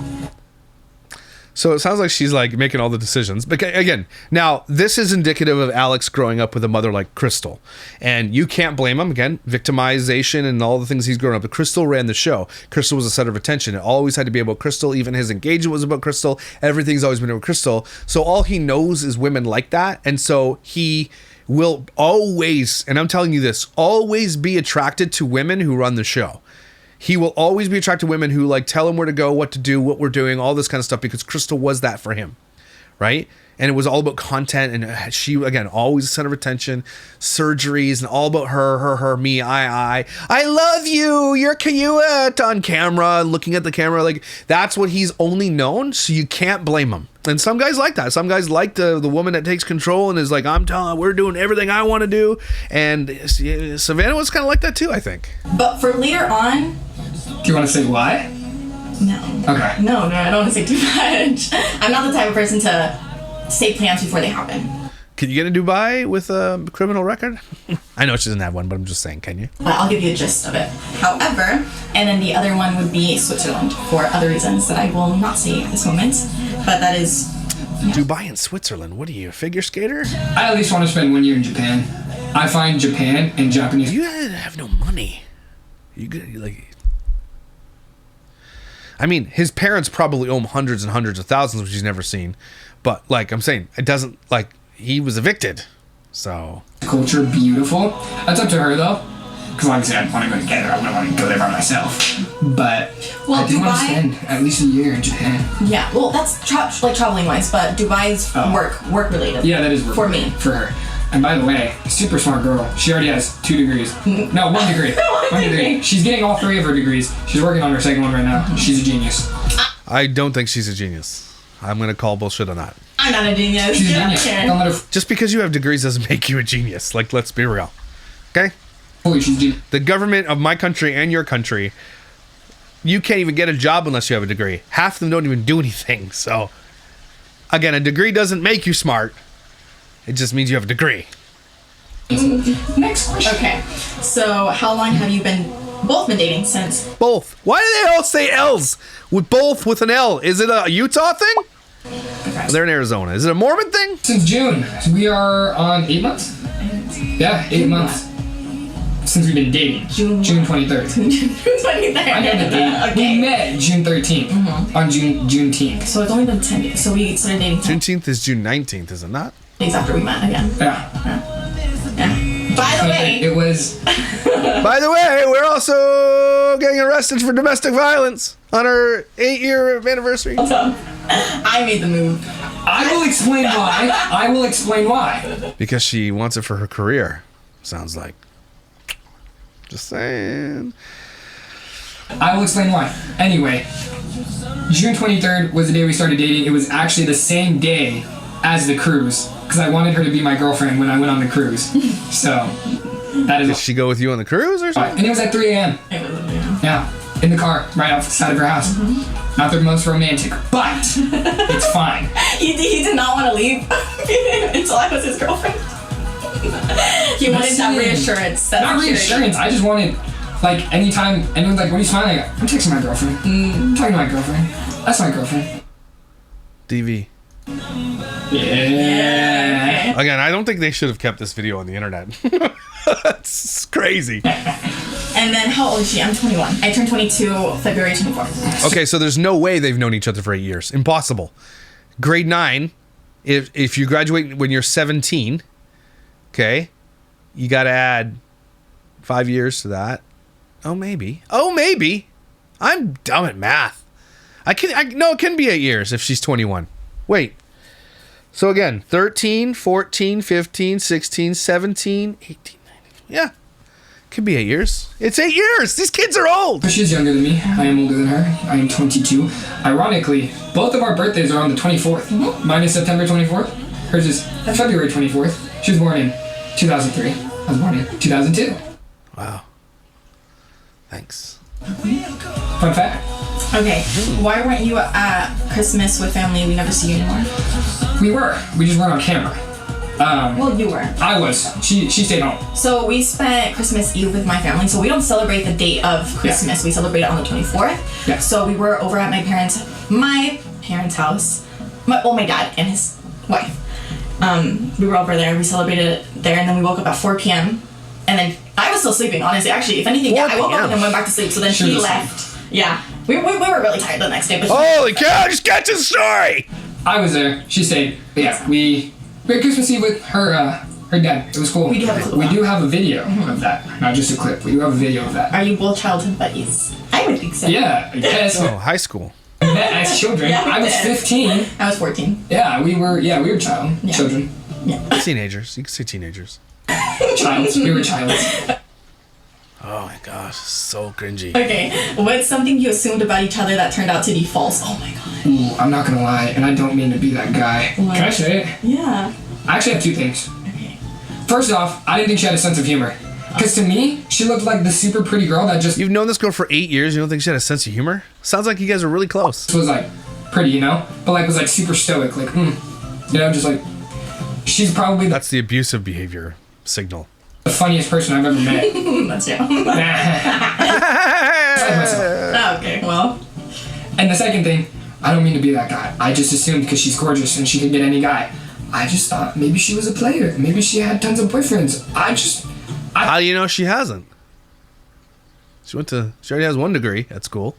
So it sounds like she's like making all the decisions. But again, now this is indicative of Alex growing up with a mother like Crystal. And you can't blame him. Again, victimization and all the things he's grown up with. Crystal ran the show. Crystal was the center of attention. It always had to be about Crystal. Even his engagement was about Crystal. Everything's always been about Crystal. So all he knows is women like that. And so he will always, and I'm telling you this, always be attracted to women who run the show. He will always be attracted to women who like tell him where to go, what to do, what we're doing, all this kind of stuff, because Crystal was that for him, right? And it was all about content, and she, again, always the center of attention, surgeries, and all about her, me, I love you, you're cute on camera, looking at the camera, like, that's what he's only known, so you can't blame him. And some guys like that. Some guys like the woman that takes control and is like, we're doing everything I want to do. And Savannah was kind of like that too, I think. But for later on, Do you want to say why? no. Okay. No, I don't want to say too much. I'm not the type of person to say plans before they happen. Can you get in Dubai with a criminal record? I know she doesn't have one, but I'm just saying, can you? But I'll give you a gist of it. However, and then the other one would be Switzerland for other reasons that I will not say at this moment. But that is Dubai and Switzerland. What are you, a figure skater? I at least want to spend 1 year in Japan. I find Japan and Japanese. You have no money. You like. I mean, his parents probably owe him hundreds and hundreds of thousands, which he's never seen. But like I'm saying, it doesn't like he was evicted. So Culture beautiful. That's up to her though. Because like I said, I want to go together. I wouldn't want to go there by myself. But Well, I do want to Dubai- spend at least a year in Japan. yeah. Well, that's like traveling wise, but Dubai's work related. Yeah, that is work for me. For her. And by the way, super smart girl. She already has 2 degrees. No, 1 degree. One degree. She's getting all 3 of her degrees. She's working on her second one right now. She's a genius. I don't think she's a genius. I'm gonna call bullshit on that. I'm not a genius. She's a Yeah, genius. okay. Don't let her. Just because you have degrees doesn't make you a genius. Like, let's be real. Okay? Holy, she's deep. The government of my country and your country, you can't even get a job unless you have a degree. Half of them don't even do anything. So, again, a degree doesn't make you smart. It just means you have a degree. Next question. Okay. So how long have you both been dating since? Both. Why do they all say L's? With both with an L. Is it a Utah thing? Okay. They're in Arizona. Is it a Mormon thing? Since June. We are on 8 months? Yeah, 8 months. Since we've been dating. June 23rd. June 23rd. I know the date. Okay. We met June 13th. On Juneteenth. So it's only been 10 days. So we started dating 10 Juneteenth is June 19th, is it not? days after we met again. Yeah. Yeah. By the way, It was... By the way, we're also getting arrested for domestic violence on our 8-year anniversary. I made the move. I will explain why. Because she wants it for her career. Sounds like. Just saying. I will explain why. Anyway, June 23rd was the day we started dating. It was actually the same day as the cruise. Because I wanted her to be my girlfriend when I went on the cruise. So, that is... Did she go with you on the cruise or something? And it was at 3 a.m. Yeah, in the car, right outside of her house. Mm-hmm. Not the most romantic, but it's fine. He did not want to leave until I was his girlfriend. He wanted that reassurance. Not reassurance, I just wanted, like, anytime anyone's like, what are you smiling at? I'm texting my girlfriend. I'm talking to my girlfriend. That's my girlfriend. DV. Yeah. Again, I don't think they should have kept this video on the internet. That's crazy. And then how old is she? I'm 21. I turned 22 February 24th. Okay, so there's no way they've known each other for 8 years. Impossible. Grade 9, if you graduate when you're 17, okay, you got to add 5 years to that. Oh, maybe. I'm dumb at math. No, it can be 8 years if she's 21. Wait. So again, 13, 14, 15, 16, 17, 18, 19. Yeah. Could be 8 years. It's 8 years. These kids are old. She's younger than me. I am older than her. I am 22. Ironically, both of our birthdays are on the 24th. Mine is September 24th. Hers is February 24th. She was born in 2003. I was born in 2002. Wow. Thanks. Fun fact. Okay. Why weren't you at Christmas with family? We never see you anymore. We were. We just weren't on camera. Well, you were. I was. She stayed home. So we spent Christmas Eve with my family. So we don't celebrate the date of Christmas. We celebrate it on the 24th. Yeah. So we were over at my parents' house. My dad and his wife. We were over there. We celebrated it there, and then we woke up at 4 p.m. And then I was still sleeping. Honestly, actually, if anything, I woke up and then went back to sleep. So then he left. Yeah. We were really tired the next day. But Holy cow! Just get to the story. I was there. She stayed. But yeah, we had Christmas Eve with her dad. It was cool. We do have a clip. We do have a video of that. Not just a clip. We do have a video of that. Are you both childhood buddies? I would think so. Yeah, I guess. Oh, high school. We met as children. Yeah, we I was did. 15. I was 14. Yeah, we were children. Yeah. Teenagers. You can say teenagers. Childs. We were childs. Oh my gosh, so cringy. Okay. What's something you assumed about each other that turned out to be false? Oh my god. Ooh, I'm not gonna lie, and I don't mean to be that guy. What? Can I say it? Yeah. I actually have two things. Okay. First off, I didn't think she had a sense of humor. Because to me, she looked like the super pretty girl that just You've known this girl for 8 years. You don't think she had a sense of humor? Sounds like you guys are really close. was like pretty, you know? But like was like super stoic, like, you know, just like, she's probably That's the abusive behavior signal. the funniest person I've ever met. That's you. Okay, well. And the second thing, I don't mean to be that guy. I just assumed because she's gorgeous and she could get any guy. I just thought maybe she was a player. Maybe she had tons of boyfriends. How do you know she hasn't? She already has 1 degree at school.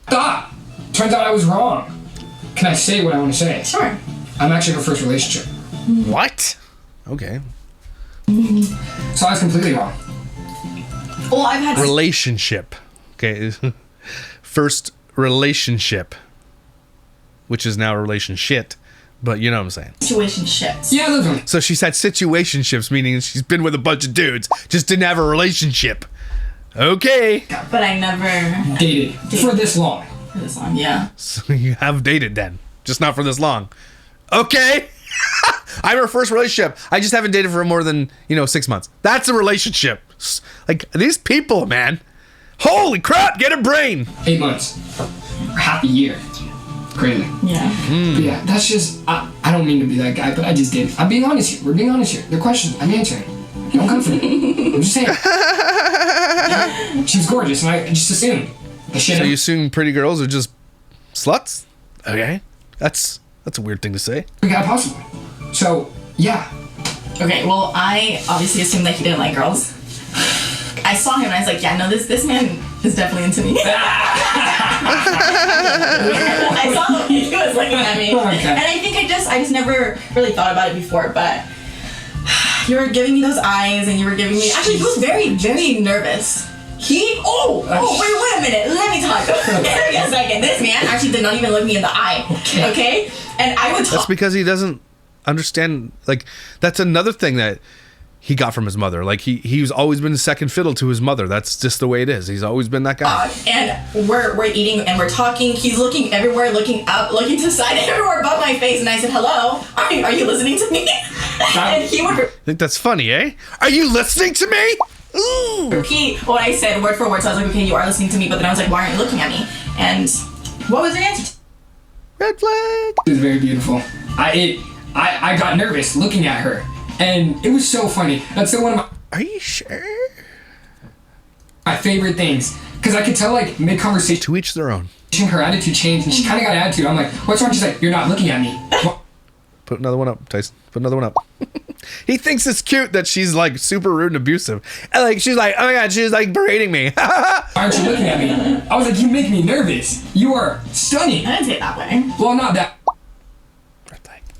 thought. Turns out I was wrong. Can I say what I want to say? Sure. I'm actually her first relationship. What? Okay. So I was completely wrong. Well, I've had Relationship. Okay. First relationship. Which is now a relationship. But you know what I'm saying. situationships. Yeah, those ones. So she's had situationships, meaning she's been with a bunch of dudes, just didn't have a relationship. Okay. But I never Dated for this long. for this long. Yeah. So you have dated then. Just not for this long. Okay. I'm her first relationship. I just haven't dated for more than 6 months. That's a relationship. Like these people, man. Holy crap! Get a brain. 8 months. Half a year. Crazy. Yeah. But yeah, that's just, I don't mean to be that guy, but I just did. I'm being honest here. We're being honest here. They're questions. I'm answering. Don't come for me. I'm just saying. She was gorgeous, and I just assumed. So you assume pretty girls are just sluts? Okay. That's a weird thing to say. We got possible. So, yeah. Okay, well, I obviously assumed that he didn't like girls. I saw him and I was like, yeah, no, this man is definitely into me. I saw the way he was looking at me. Okay. And I think I just never really thought about it before, but you were giving me those eyes and you were giving me, actually he was very, very nervous. Wait a minute, let me talk. Give me a second. This man actually did not even look me in the eye. Okay? And I would talk. That's because he doesn't understand, like, that's another thing that he got from his mother. Like, he's always been second fiddle to his mother. That's just the way it is. He's always been that guy. And we're eating and we're talking. He's looking everywhere, looking up, looking to the side, everywhere but my face. And I said, hello, are you listening to me? And he would I think that's funny, eh? Are you listening to me? Ooh. repeat what I said word for word. So I was like, okay, you are listening to me. But then I was like, why aren't you looking at me? And what was your answer? Red flag. It was very beautiful. I got nervous looking at her. And it was so funny. That's one of Are you sure? my favorite things. Because I could tell, like, mid-conversation, To each their own. her attitude changed, and she kind of got an attitude. I'm like, what's wrong? She's like, you're not looking at me. What? Put another one up, Tyson. Put another one up. He thinks it's cute that she's like super rude and abusive. And like she's like, oh my god, she's like berating me. Why aren't you looking at me? I was like, you make me nervous. You are stunning. I didn't say it that way. Well, not that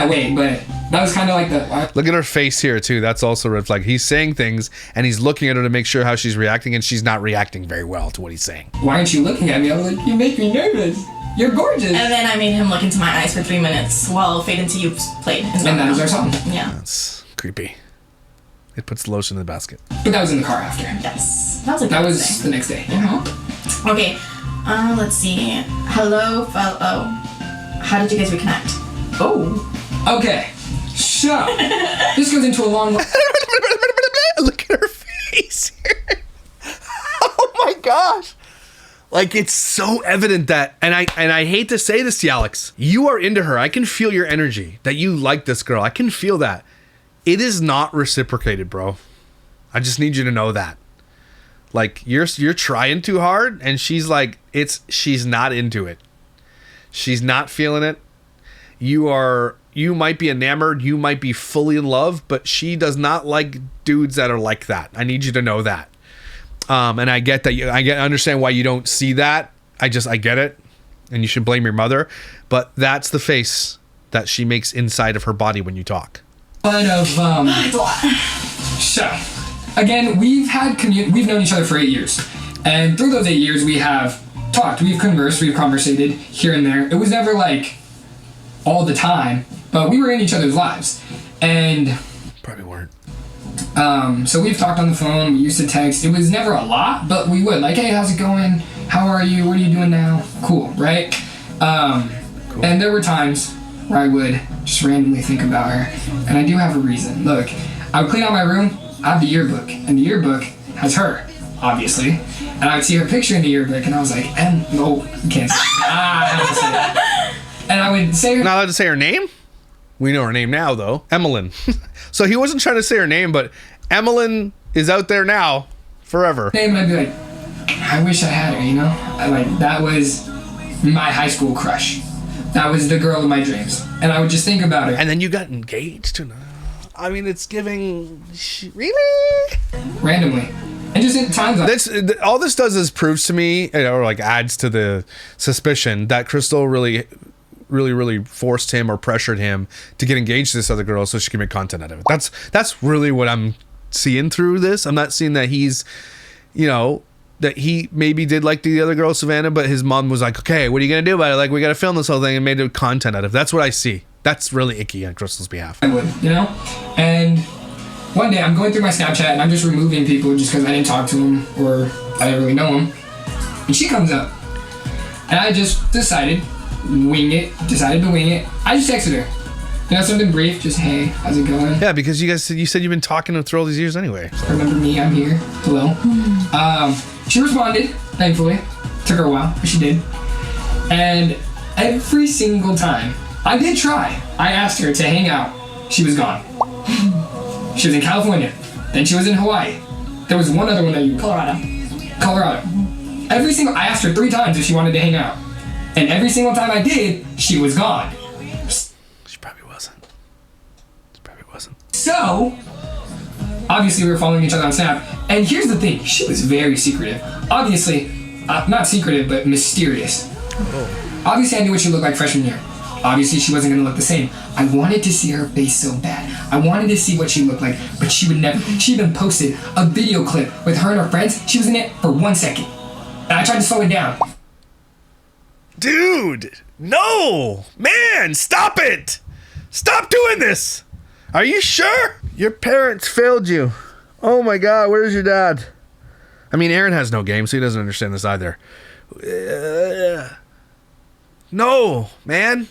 way, but that was kind of like the... Look at her face here too. That's also a red flag. He's saying things and he's looking at her to make sure how she's reacting, and she's not reacting very well to what he's saying. Why aren't you looking at me? I was like, you make me nervous. You're gorgeous. And then I made him look into my eyes for 3 minutes while Fade Into You played. And that was our song. Yeah. That's creepy. It puts the lotion in the basket. But that was in the car after. Yes. That was a good That was thing. the next day. Okay. Let's see. Hello, fellow. How did you guys reconnect? Oh. Okay. So, this goes into a long... Look at her face here. Oh my gosh. Like, it's so evident that, and I hate to say this to you, Alex, you are into her. I can feel your energy, that you like this girl. I can feel that. It is not reciprocated, bro. I just need you to know that. Like, you're trying too hard, and she's like, she's not into it. She's not feeling it. You might be enamored, you might be fully in love, but she does not like dudes that are like that. I need you to know that. And I get that. I understand why you don't see that. I get it. And you should blame your mother. But that's the face that she makes inside of her body when you talk. But It's a lot. So, again, we've known each other for 8 years. And through those 8 years, we have talked. We've conversed. We've conversated here and there. It was never like all the time, but we were in each other's lives. And Probably weren't. so we've talked on the phone. We used to text. It was never a lot, but we would. Like, hey, how's it going? How are you? What are you doing now? Cool, right? Cool. And there were times where I would just randomly think about her. And I do have a reason. Look, I would clean out my room. I have the yearbook. And the yearbook has her, obviously. And I would see her picture in the yearbook. And I was like, no, you can't say I have to say that. And I would say her... Not allowed to say her name? We know her name now, though. Emmeline. So he wasn't trying to say her name, but Emmeline is out there now forever. name, and I'd be like, I wish I had her, you know? That was my high school crush. That was the girl of my dreams. And I would just think about her. And then you got engaged to... I mean, it's giving... Really? Randomly. And just in times like... All this does is proves to me, or like adds to the suspicion that Crystal really forced him or pressured him to get engaged to this other girl so she can make content out of it. That's really what I'm seeing through this. I'm not seeing that he's, that he maybe did like the other girl, Savannah, but his mom was like, okay, what are you going to do about it? Like, we got to film this whole thing, and made it content out of it. That's what I see. That's really icky on Crystal's behalf. I would, And one day I'm going through my Snapchat and I'm just removing people just because I didn't talk to them or I didn't really know them. And she comes up. And I just decided to wing it. I just texted her. You know, something brief, just hey, how's it going? Yeah, because you said you've been talking through all these years anyway. So. Remember me, I'm here. Hello. She responded, thankfully. Took her a while, but she did. And every single time, I did try. I asked her to hang out. She was gone. She was in California. Then she was in Hawaii. There was one other one that you... Colorado. I asked her 3 times if she wanted to hang out. And every single time I did, she was gone. She probably wasn't. So, obviously we were following each other on Snap. And here's the thing, she was very secretive. Obviously, not secretive, but mysterious. Oh. Obviously I knew what she looked like freshman year. Obviously she wasn't gonna look the same. I wanted to see her face so bad. I wanted to see what she looked like, but she would never. She even posted a video clip with her and her friends. She was in it for 1 second. And I tried to slow it down. Dude, no! Man, stop it! Stop doing this! Are you sure? Your parents failed you. Oh my god, where's your dad? I mean, Aaron has no game, so he doesn't understand this either. No, man.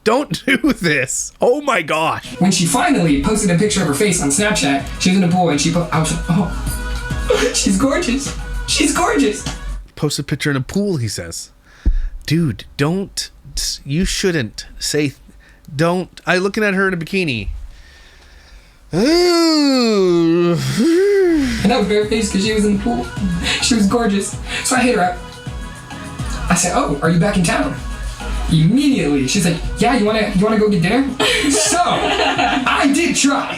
Don't do this. Oh my gosh. When she finally posted a picture of her face on Snapchat, she was in the pool and I was like, oh, she's gorgeous. She's gorgeous. Post a picture in a pool, he says. Dude, don't. You shouldn't say. Don't. I looking at her in a bikini. Ooh. And that was bare face because she was in the pool. She was gorgeous. So I hit her up. I said, oh, are you back in town? Immediately, she's like, yeah, you wanna go get dinner? So, I did try.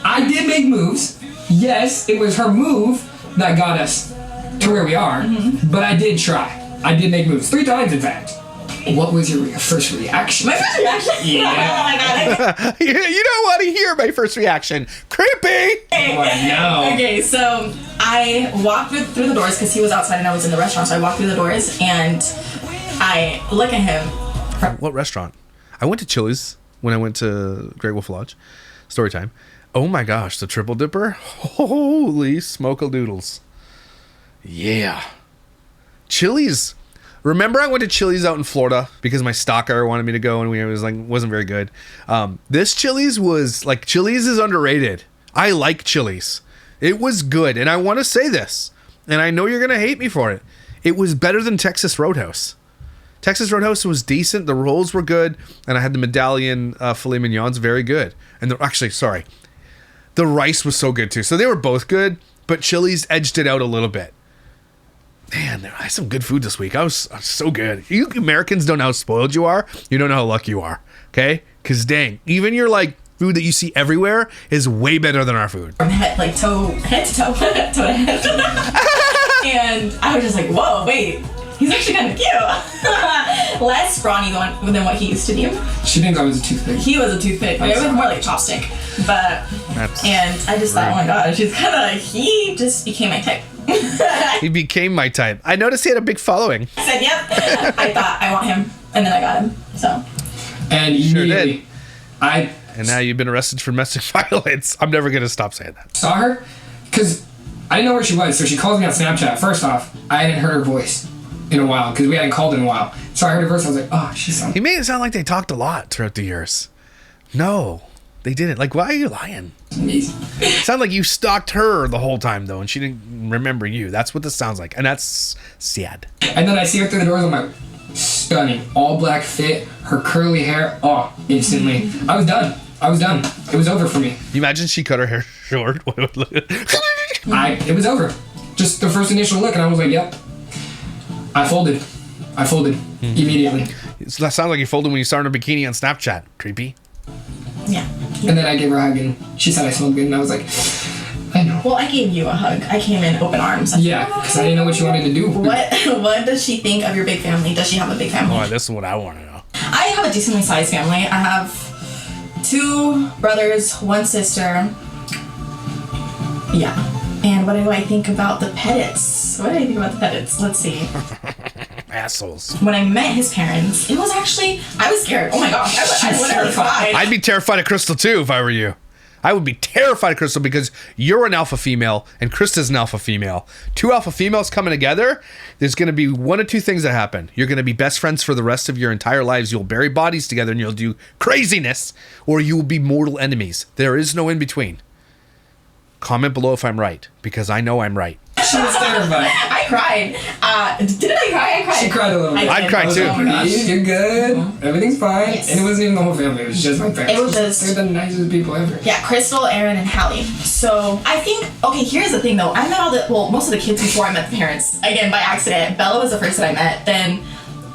I did make moves. Yes, it was her move that got us to where we are, but I did try. I did make moves. 3 times, in fact. What was your first reaction? My first reaction? Yeah. Oh my god. You don't want to hear my first reaction. Creepy! Oh, no. Okay, so I walked through the doors because he was outside and I was in the restaurant. So I walked through the doors and I look at him. What restaurant? I went to Chili's when I went to Great Wolf Lodge. Story time. Oh my gosh, the Triple Dipper. Holy smoke-a-doodles. Yeah. Chili's. Remember I went to Chili's out in Florida because my stalker wanted me to go and wasn't very good. This Chili's was like, Chili's is underrated. I like Chili's. It was good. And I want to say this, and I know you're going to hate me for it. It was better than Texas Roadhouse. Texas Roadhouse was decent. The rolls were good. And I had the medallion filet mignons, very good. And the rice was so good too. So they were both good, but Chili's edged it out a little bit. Man, I had some good food this week. I was so good. You Americans don't know how spoiled you are. You don't know how lucky you are. Okay? Because dang, even your like food that you see everywhere is way better than our food. From head to toe, toe to head. And I was just like, whoa, wait. He's actually kind of cute. Less scrawny than what he used to be. She thinks I was a toothpick. He was a toothpick. It was more like a chopstick. And I just thought, oh my gosh, he just became my type. He became my type. I noticed he had a big following. I said, yep. I thought I want him. And then I got him. So. And immediately, And now you've been arrested for domestic violence. I'm never going to stop saying that. Saw her because I didn't know where she was. So she calls me on Snapchat. First off, I hadn't heard her voice in a while because we hadn't called in a while. So I heard her voice. I was like, oh, she's on. He made it sound like they talked a lot throughout the years. No, they didn't. Like, why are you lying? Amazing. It sounded like you stalked her the whole time, though, and she didn't remember you. That's what this sounds like, and that's sad. And then I see her through the doors. I'm like, stunning. All black fit, her curly hair. Oh, instantly. I was done. It was over for me. You imagine she cut her hair short? It was over. Just the first initial look, and I was like, yep. I folded immediately. So that sounds like you folded when you saw her in a bikini on Snapchat. Creepy. Yeah. And then I gave her a hug, and she said I smelled good, and I was like, I know. Well, I gave you a hug. I came in open arms. Yeah, because I didn't know what you wanted to do. What does she think of your big family? Does she have a big family? Oh, this is what I want to know. I have a decently sized family. I have 2 brothers, 1 sister. Yeah. And what do I think about the Pettits? Let's see. Assholes. When I met his parents, it was actually, I was scared. Oh my gosh, I was terrified. I'd be terrified of Crystal too if I were you. I would be terrified of Crystal because you're an alpha female and Krista's an alpha female. Two alpha females coming together, there's going to be one of two things that happen. You're going to be best friends for the rest of your entire lives. You'll bury bodies together and you'll do craziness, or you will be mortal enemies. There is no in between. Comment below if I'm right, because I know I'm right. She was terrified. I cried. Didn't I cry? I cried. She cried a little bit. I'd cry too. Oh my gosh. You're good. Everything's fine. Yes. And it wasn't even the whole family. It was just my parents. It was just- They're the nicest people ever. Yeah, Crystal, Aaron, and Hallie. So I think, okay, here's the thing though. I met most of the kids before I met the parents. Again, by accident. Bella was the first that I met. Then,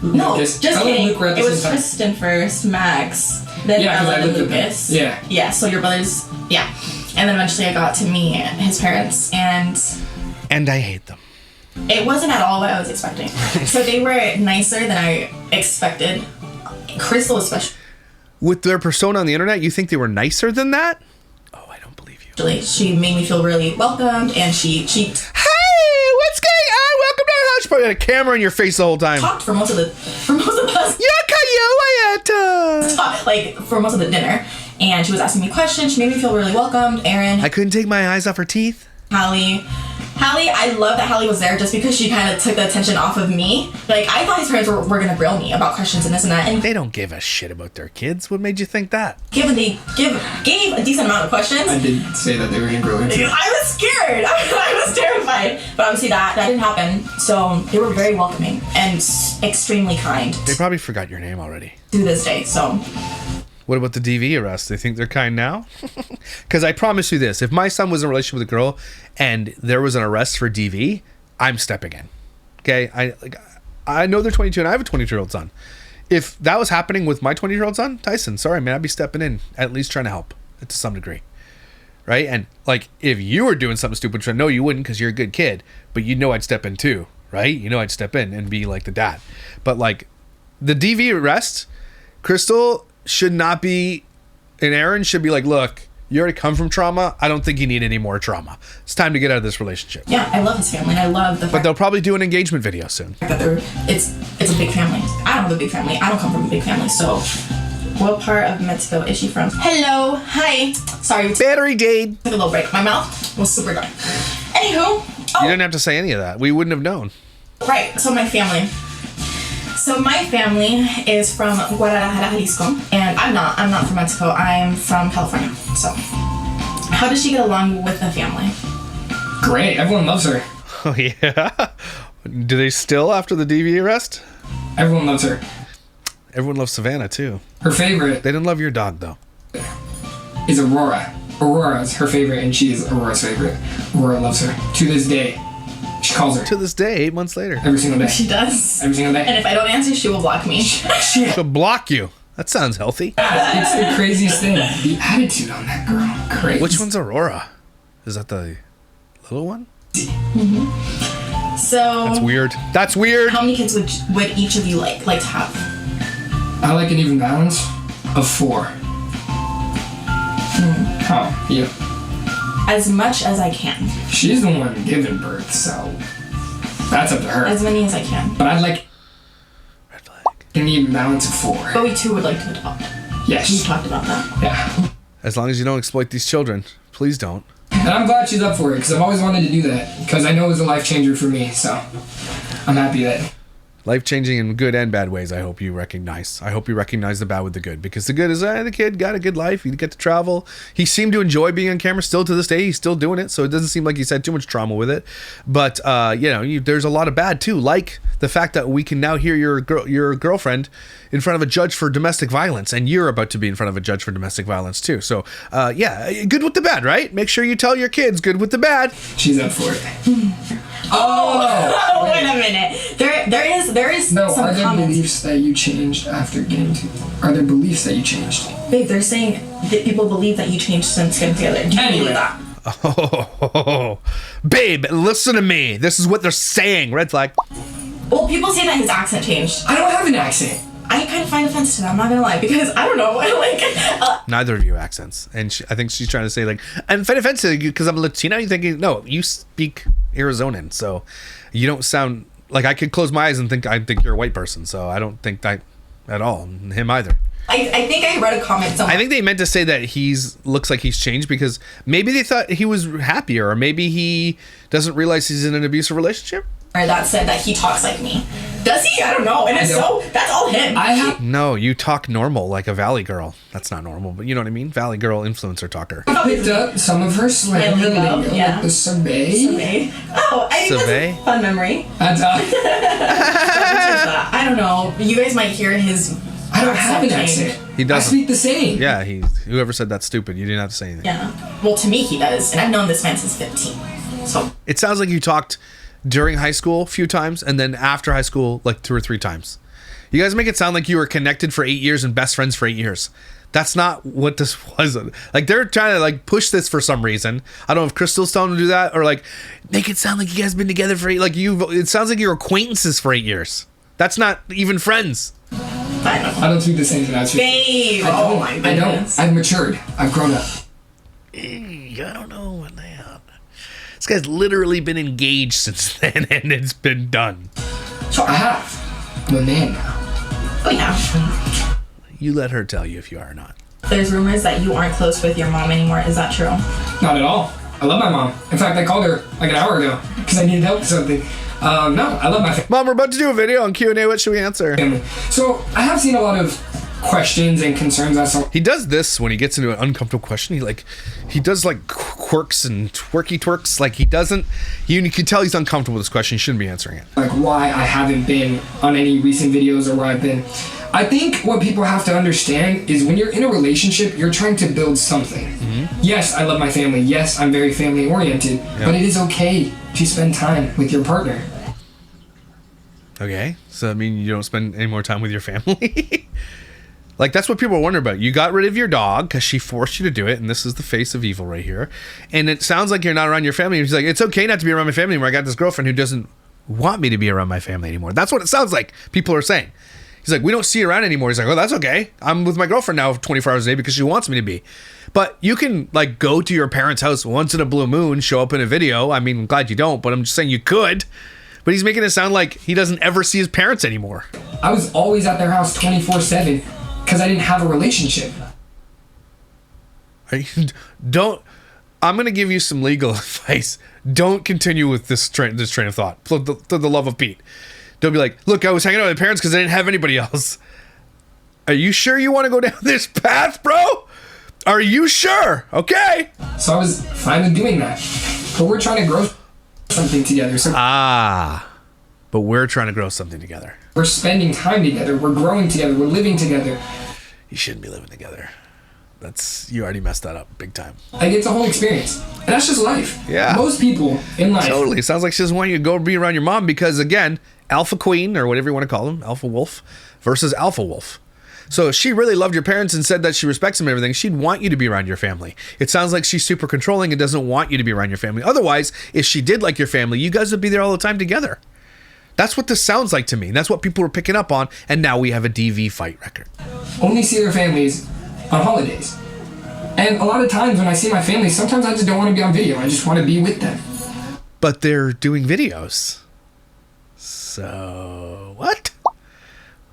no, Lucas. just Bella and kidding. Luke were at the It was same time. Kristen first, Max, then Yeah, 'cause Bella I and lived with them. Lucas. Yeah. Yeah, so your brothers, yeah. And then eventually I got to meet his parents, and And I hate them. it wasn't at all what I was expecting. So they were nicer than I expected. Crystal especially. With their persona on the internet, you think they were nicer than that? Oh, I don't believe you. She made me feel really welcomed, and she Hey, what's going on? Welcome to our house. Probably had a camera in your face the whole time. talked for most of us. Like for most of the dinner, and she was asking me questions. She made me feel really welcomed. Aaron, I couldn't take my eyes off her teeth. Hallie, I love that Hallie was there just because she kind of took the attention off of me. Like I thought his parents were gonna grill me about questions and this and that, and They don't give a shit about their kids. What made you think that? gave a decent amount of questions. I did say that they were going to grow into it. I was scared. I was terrified. But obviously that didn't happen. So they were very welcoming and extremely kind They probably forgot your name already. to this day. So What about the DV arrest? They think they're kind now? Because I promise you this. If my son was in a relationship with a girl and there was an arrest for DV, I'm stepping in. Okay? I know they're 22 and I have a 22-year-old son. If that was happening with my 20-year-old son, Tyson, sorry, man, I'd be stepping in, at least trying to help to some degree. Right? And like, if you were doing something stupid, which I know you wouldn't because you're a good kid, but you know I'd step in too, right? You know I'd step in and be like the dad. But like, the DV arrest, Crystal should not be, and Aaron should be like, look, you already come from trauma. I don't think you need any more trauma. It's time to get out of this relationship. yeah, I love his family, and I love the But fact they'll probably do an engagement video soon. that it's a big family. I don't have a big family. I don't come from a big family. So, what part of Mexico is she from? Hello, hi. Sorry, we took Battery Dade. a little break. My mouth was super dry. Anywho, You didn't have to say any of that. We wouldn't have known. right. So my family. So my family is from Guadalajara, Jalisco, and I'm not from Mexico. I'm from California. So, how does she get along with the family? Great. Everyone loves her. Oh, yeah? Do they still after the DV arrest? Everyone loves her. Everyone loves Savannah, too. Her favorite They didn't love your dog, though. is Aurora. Aurora's her favorite, and she is Aurora's favorite. Aurora loves her. To this day, she calls her To this day, 8 months later. every single day. She does. Every single And day. if I don't answer, she will block me. She'll block you. That sounds healthy. It's the craziest thing. The attitude on that girl. Crazy. Which one's Aurora? Is that the little one? So, That's weird. That's weird. how many kids would each of you like to have? I like an even balance of 4. Oh, yeah. As much as I can. She's the one giving birth, so that's up to her. As many as I can. But I'd like Red flag. an even balance of 4. But we too would like to adopt. We Yes. talked about that. Yeah. As long as you don't exploit these children. Please don't. And I'm glad she's up for it, because I've always wanted to do that, because I know it was a life changer for me, so I'm happy that. Life-changing in good and bad ways, I hope you recognize. I hope you recognize the bad with the good. Because the good is, the kid got a good life. He get to travel. He seemed to enjoy being on camera. Still to this day, he's still doing it. So it doesn't seem like he's had too much trauma with it. But, there's a lot of bad, too. Like the fact that we can now hear your girlfriend in front of a judge for domestic violence. And you're about to be in front of a judge for domestic violence, too. So, good with the bad, right? Make sure you tell your kids good with the bad. She's up for it. Oh! Wait a minute. There is No, some are there comments. beliefs that you changed after getting to... Are there beliefs that you changed? Babe, they're saying that people believe that you changed since getting together. Do you Anyway. believe that? Oh, babe, listen to me. This is what they're saying. Red flag. Well, people say that his accent changed. I don't have an accent. I kind of find offense to that. I'm not gonna lie because I don't know. Neither of you accents, and I think she's trying to say like I'm fed offensive to you because I'm Latino. You're thinking no, you speak Arizonan, so you don't sound like I could close my eyes and think you're a white person. So I don't think that at all. Him either. I think I read a comment somewhere. I think they meant to say that looks like he's changed because maybe they thought he was happier, or maybe he doesn't realize he's in an abusive relationship. That said that he talks like me. Does he? I don't know. And if so, that's all him. No, you talk normal like a Valley girl. That's not normal, but you know what I mean? Valley girl influencer talker. I picked up some of her slander lingo, yeah. like the survey. Oh, I think that's a fun memory. That's I don't know. You guys might hear his. I don't have an accent. He doesn't. I speak the same. Yeah, whoever said that's stupid, you didn't have to say anything. Yeah. Well, to me, he does. And I've known this man since 15. So. It sounds like you talked during high school a few times, and then after high school, like 2 or 3 times. You guys make it sound like you were connected for 8 years and best friends for 8 years. That's not what this was. Like, they're trying to, like, push this for some reason. I don't know if Crystal's telling them to do that, or, like, make it sound like you guys been together for 8, like, it sounds like you're acquaintances for 8 years. That's not even friends. I don't speak the same as Babe! Oh my goodness. I've matured. I've grown up. I don't know what they have. This guy's literally been engaged since then, and it's been done. So I have. I'm a man now. Oh yeah. You let her tell you if you are or not. There's rumors that you aren't close with your mom anymore. Is that true? Not at all. I love my mom. In fact, I called her like an hour ago because I needed help with something. No, I love my family. Mom, we're about to do a video on Q&A. What should we answer? So I have seen a lot of questions and concerns on some. He does this when he gets into an uncomfortable question. He does like quirks and twerks. Like he doesn't. You can tell he's uncomfortable with this question. He shouldn't be answering it. Like why I haven't been on any recent videos or where I've been. I think what people have to understand is when you're in a relationship, you're trying to build something. Mm-hmm. Yes, I love my family. Yes, I'm very family oriented. Yep. But it is okay to spend time with your partner. Okay, so I mean you don't spend any more time with your family? Like that's what people are wondering about. You got rid of your dog because she forced you to do it, and this is the face of evil right here. And it sounds like you're not around your family. He's like, it's okay not to be around my family anymore. I got this girlfriend who doesn't want me to be around my family anymore. That's what it sounds like people are saying. He's like, we don't see you around anymore. He's like, oh, that's okay. I'm with my girlfriend now 24 hours a day because she wants me to be. But you can like go to your parents' house once in a blue moon, show up in a video. I mean, I'm glad you don't, but I'm just saying you could. But he's making it sound like he doesn't ever see his parents anymore. I was always at their house 24/7 because I didn't have a relationship. I'm going to give you some legal advice. Don't continue with this train of thought. For the love of Pete. Don't be like, look, I was hanging out with my parents because I didn't have anybody else. Are you sure you want to go down this path, bro? Are you sure? Okay. So I was fine with doing that. But we're trying to grow something together. So but we're trying to grow something together. We're spending time together. We're growing together. We're living together. You shouldn't be living together. You already messed that up big time. Like, it's a whole experience. And that's just life. Yeah. Most people in life. Totally. It sounds like she doesn't want you to go be around your mom because, again, alpha queen, or whatever you want to call them, alpha wolf versus alpha wolf. So if she really loved your parents and said that she respects them and everything, she'd want you to be around your family. It sounds like she's super controlling and doesn't want you to be around your family. Otherwise, if she did like your family, you guys would be there all the time together. That's what this sounds like to me. That's what people were picking up on, and now we have a DV fight record. Only see their families on holidays. And a lot of times when I see my family, sometimes I just don't want to be on video. I just want to be with them. But they're doing videos. So, what?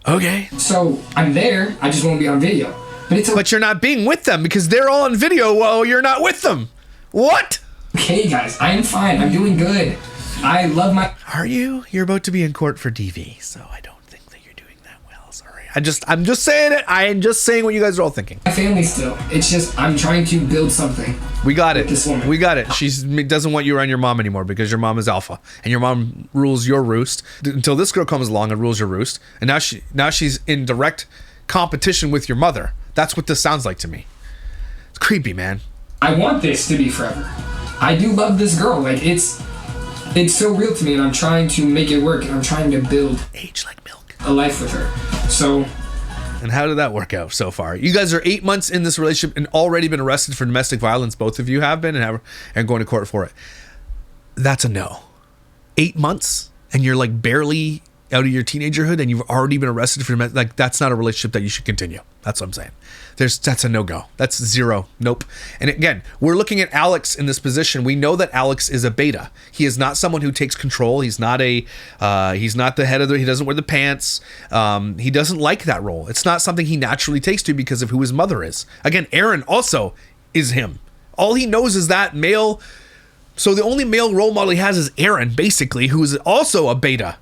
Okay. So, I'm there, I just won't be on video. But you're not being with them because they're all on video while you're not with them. What? Okay, guys, I am fine. I'm doing good. I love my... Are you? You're about to be in court for DV, so I don't think that you're doing that well. Sorry. I'm just saying it. I am just saying what you guys are all thinking. My family still. It's just, I'm trying to build something. We got it. This woman. We got it. She doesn't want you around your mom anymore because your mom is alpha. And your mom rules your roost until this girl comes along and rules your roost. And now she's in direct competition with your mother. That's what this sounds like to me. It's creepy, man. I want this to be forever. I do love this girl. Like, it's so real to me, and I'm trying to make it work, and I'm trying to build age like milk, a life with her. So, and how did that work out so far? You guys are 8 months in this relationship and already been arrested for domestic violence. Both of you have been and going to court for it. That's a no. 8 months and you're like barely out of your teenagerhood and you've already been arrested for domestic. Like, that's not a relationship that you should continue. That's what I'm saying. That's a no-go. That's zero. Nope. And again, we're looking at Alex in this position. We know that Alex is a beta. He is not someone who takes control. He's not the head of he doesn't wear the pants. He doesn't like that role. It's not something he naturally takes to because of who his mother is. Again, Aaron also is him. All he knows is that male. So the only male role model he has is Aaron, basically, who is also a beta.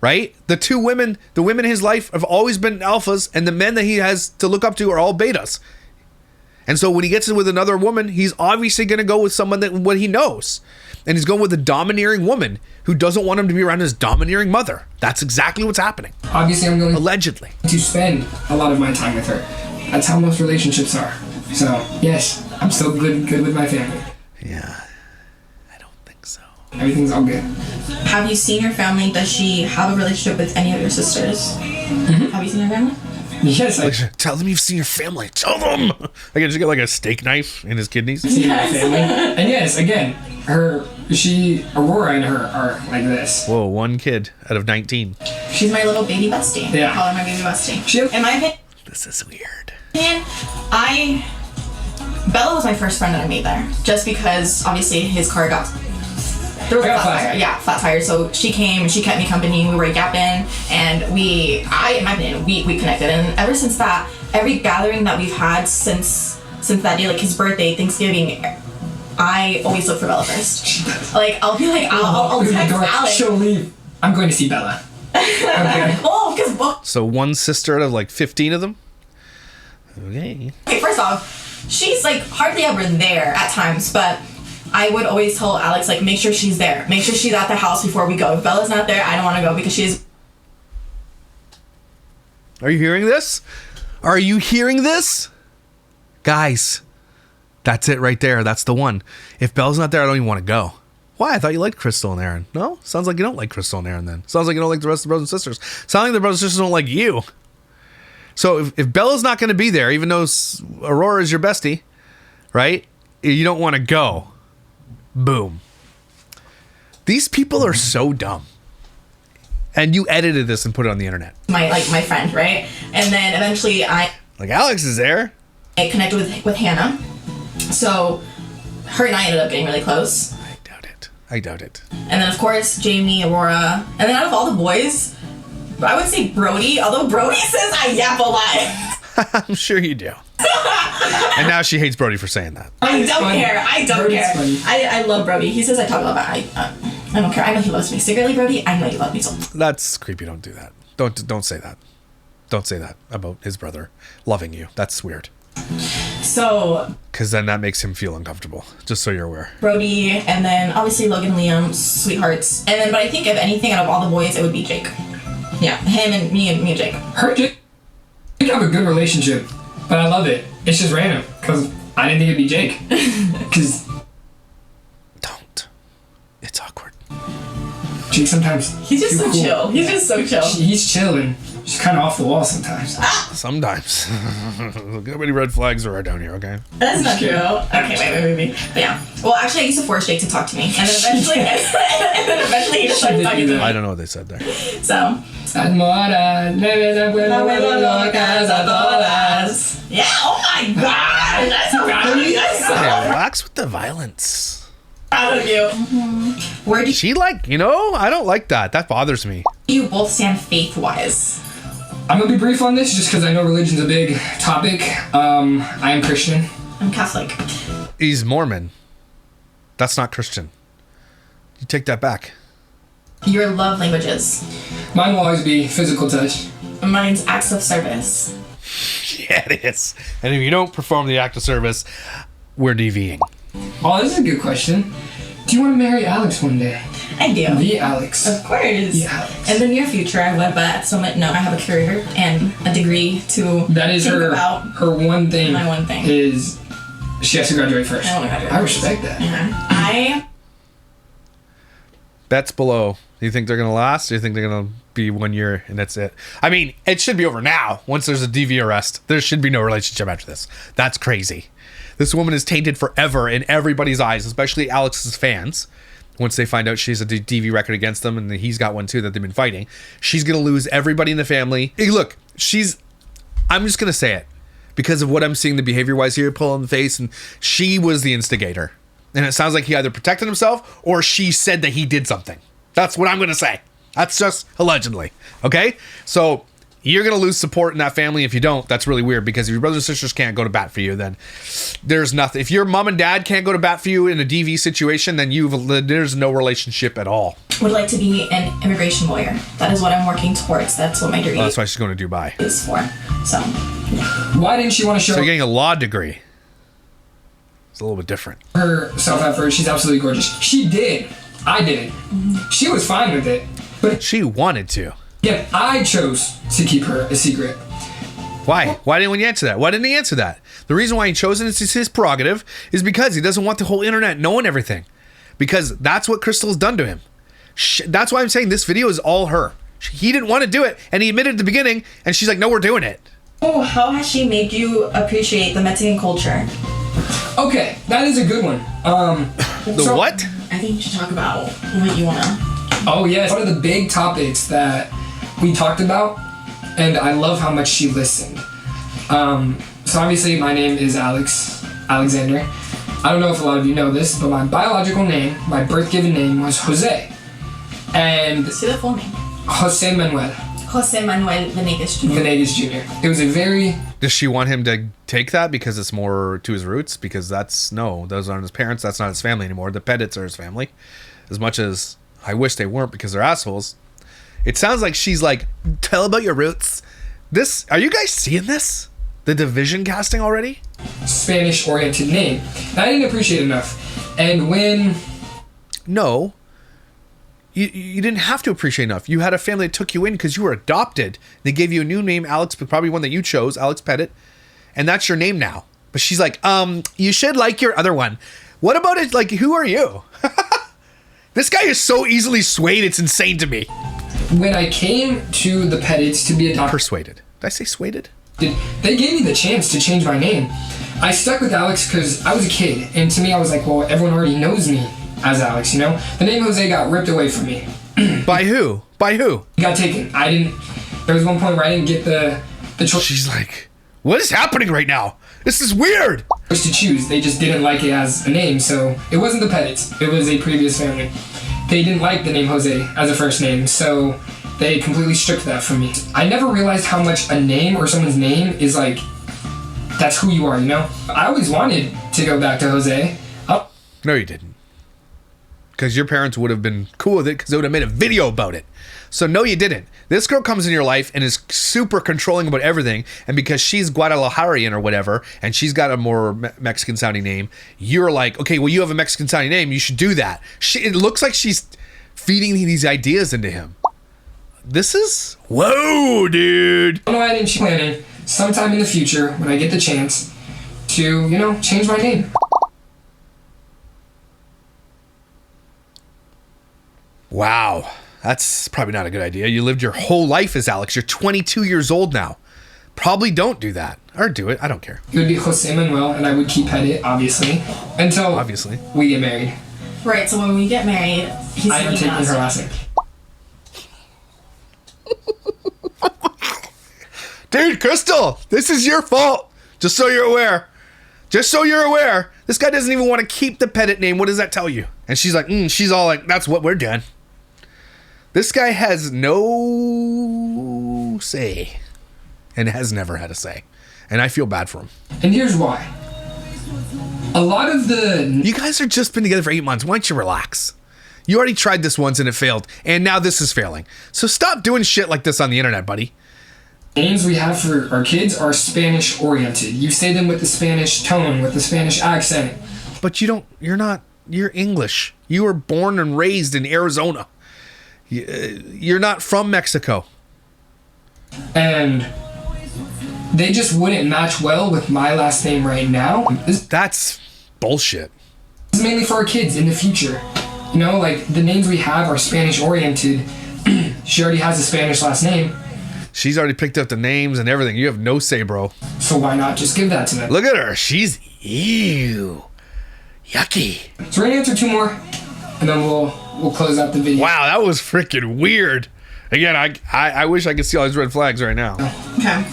Right? The women in his life have always been alphas, and the men that he has to look up to are all betas. And so when he gets in with another woman, he's obviously going to go with someone that what he knows. And he's going with a domineering woman who doesn't want him to be around his domineering mother. That's exactly what's happening. Obviously, I'm going allegedly to spend a lot of my time with her. That's how most relationships are. So, yes, I'm still good with my family. Yeah. I don't think so. Everything's all good. Have you seen your family? Does she have a relationship with any of your sisters? Mm-hmm. Have you seen your family? Yes, tell them you've seen your family. Tell them. I can just get like a steak knife in his kidneys. Seen my family. And yes, again, Aurora and her are like this. Whoa, one kid out of 19. She's my little baby bestie. Yeah. I call her my baby bestie. In my opinion, this is weird. Bella was my first friend that I made there, just because obviously his car got. There was a flat tire. Yeah, flat tire. So she came and she kept me company. We were at Gap In, and in my opinion, we connected. And ever since that, every gathering that we've had since that day, like his birthday, Thanksgiving, I always look for Bella first. Like I'll be like, I'll text Alex. She'll leave. I'm going to see Bella. Okay. So one sister out of like 15 of them. Okay. Okay, first off, she's like hardly ever there at times, but I would always tell Alex, like, make sure she's there. Make sure she's at the house before we go. If Bella's not there, I don't want to go because she's... Are you hearing this? Are you hearing this? Guys, that's it right there. That's the one. If Bella's not there, I don't even want to go. Why? I thought you liked Crystal and Aaron. No? Sounds like you don't like Crystal and Aaron then. Sounds like you don't like the rest of the brothers and sisters. Sounds like the brothers and sisters don't like you. So if Bella's not going to be there, even though Aurora is your bestie, right? You don't want to go. Boom. These people are so dumb. And you edited this and put it on the internet. My friend, right? And then eventually like Alex is there. I connected with Hannah. So her and I ended up getting really close. I doubt it. And then of course Jamie, Aurora, and then out of all the boys, I would say Brody, although Brody says I yap a lot. I'm sure you do. And now she hates Brody for saying that. I don't care. I love Brody. He says I talk a lot, but I don't care. I know he loves me. Secretly, Brody, I know you love me so. That's creepy. Don't do that. Don't say that. Don't say that about his brother loving you. That's weird. So. Because then that makes him feel uncomfortable. Just so you're aware. Brody, and then obviously Logan and Liam, sweethearts. And then, but I think if anything out of all the boys, it would be Jake. Yeah, him and me and Jake. Her Jake have a good relationship. But I love it. It's just random because I didn't think it'd be Jake. Because don't. It's awkward. Jake sometimes. He's just so cool. Chill. He's just so chill. He's chilling. She's kind of off the wall sometimes. Sometimes. Look how many red flags there are down here. Okay. That's not true. Okay, wait. But yeah. Well, actually, I used to force Jake to talk to me, and then eventually, he just started talking to me. I don't know what they said there. So. Yeah, oh my god! That's so funny. Hey, relax with the violence. Proud of you. Mm-hmm. Where do she I don't like that. That bothers me. You both stand faith-wise. I'm gonna be brief on this just because I know religion's a big topic. I am Christian. I'm Catholic. He's Mormon. That's not Christian. You take that back. Your love languages. Mine will always be physical touch. Mine's acts of service. Yeah, it is. And if you don't perform the act of service, we're DVing. Oh, this is a good question. Do you want to marry Alex one day? I do. The Alex. Of course. The Alex. In the near future, I would, but at the moment, no. I have a career and a degree to that is think her about. Her one thing. My one thing is she has to graduate first. I want to graduate. I respect that. Yeah. Bets below. Do you think they're gonna last? Do you think they're gonna be 1 year and that's it? I mean, it should be over now. Once there's a DV arrest, there should be no relationship after this. That's crazy. This woman is tainted forever in everybody's eyes, especially Alex's fans. Once they find out she has a DV record against them, and he's got one too that they've been fighting, she's gonna lose everybody in the family. Hey, look, I'm just gonna say it. because of what I'm seeing the behavior-wise here, pull on the face, and she was the instigator. And it sounds like he either protected himself or she said that he did something. That's what I'm going to say. That's just allegedly. Okay? So you're going to lose support in that family if you don't. That's really weird, because if your brothers and sisters can't go to bat for you, then there's nothing. If your mom and dad can't go to bat for you in a DV situation, then there's no relationship at all. Would like to be an immigration lawyer. That is what I'm working towards. That's what my degree That's why she's going to Dubai. is for. So, Why didn't she want to show So you're getting a law degree. It's a little bit different. her self-effort? She's absolutely gorgeous. She did. I didn't. She was fine with it. But She wanted to. again, I chose to keep her a secret. Why? Why didn't he answer that? Why didn't he answer that? The reason why he chose it is his prerogative, is because he doesn't want the whole internet knowing everything. Because that's what Crystal's done to him. That's why I'm saying this video is all her. He didn't want to do it, and he admitted at the beginning, and she's like, no, we're doing it. oh, how has she made you appreciate the Mexican culture? Okay, that is a good one. The what? I think you should talk about what you want to. Oh yes, one of the big topics that we talked about, and I love how much she listened. So obviously my name is Alexander. I don't know if a lot of you know this, but my biological name, my birth given name was Jose. And Say the full name. Jose Manuel Jose Manuel Venegas Jr. Venegas Jr. It was a very Does she want him to take that because it's more to his roots? Because those aren't his parents. That's not his family anymore. The Pettits are his family. As much as I wish they weren't, because they're assholes. It sounds like she's like, tell about your roots. Are you guys seeing this? The division casting already? Spanish-oriented name. And I didn't appreciate enough. And when... No. You didn't have to appreciate enough. You had a family that took you in because you were adopted. They gave you a new name, Alex, but probably one that you chose, Alex Pettit. And that's your name now. But she's like, you should like your other one. What about it? Like, who are you? This guy is so easily swayed, it's insane to me. When I came to the Pettits to be adopted, Persuaded. Did I say swayed? they gave me the chance to change my name. I stuck with Alex because I was a kid, and to me I was like, well, everyone already knows me as Alex, you know? The name Jose got ripped away from me. By who? By who? It got taken. There was one point where I didn't get the choice She's like, what is happening right now? This is weird. to choose. They just didn't like it as a name, so it wasn't the Pettits. It was a previous family. They didn't like the name Jose as a first name, so they completely stripped that from me. I never realized how much a name or someone's name is like, that's who you are, you know? I always wanted to go back to Jose. No, you didn't. Because your parents would have been cool with it because they would have made a video about it. So no, you didn't. This girl comes in your life and is super controlling about everything. And because she's Guadalajarian or whatever, and she's got a more Mexican sounding name, you're like, okay, well, you have a Mexican sounding name. You should do that. It looks like she's feeding these ideas into him. This is... Whoa, dude. I don't know, I didn't planning sometime in the future when I get the chance to, you know, change my name. Wow. That's probably not a good idea. You lived your whole life as Alex. You're 22 years old now. Probably don't do that. Or do it. I don't care. It would be Jose Manuel, and I would keep Pettit, obviously, until we get married. Right, so when we get married, he's I am taking her last name. Dude, Crystal, this is your fault. Just so you're aware. Just so you're aware. This guy doesn't even want to keep the Pettit name. What does that tell you? And she's like, she's all like, that's what we're doing. This guy has no say. And has never had a say. And I feel bad for him. And here's why. A lot of the... You guys have just been together for 8 months. Why don't you relax? You already tried this once and it failed. And now this is failing. So stop doing shit like this on the internet, buddy. names we have for our kids are Spanish oriented. You say them with the Spanish tone, with the Spanish accent. But you're English. You were born and raised in Arizona. You're not from Mexico. And they just wouldn't match well with my last name right now. That's bullshit. This is mainly for our kids in the future. You know, like the names we have are Spanish oriented. She already has a Spanish last name. She's already picked up the names and everything. You have no say, bro. So why not just give that to them? Look at her. She's ew. Yucky. So we're gonna answer two more, and then we'll close out the video. Wow, that was freaking weird. Again, I wish I could see all these red flags right now. Okay.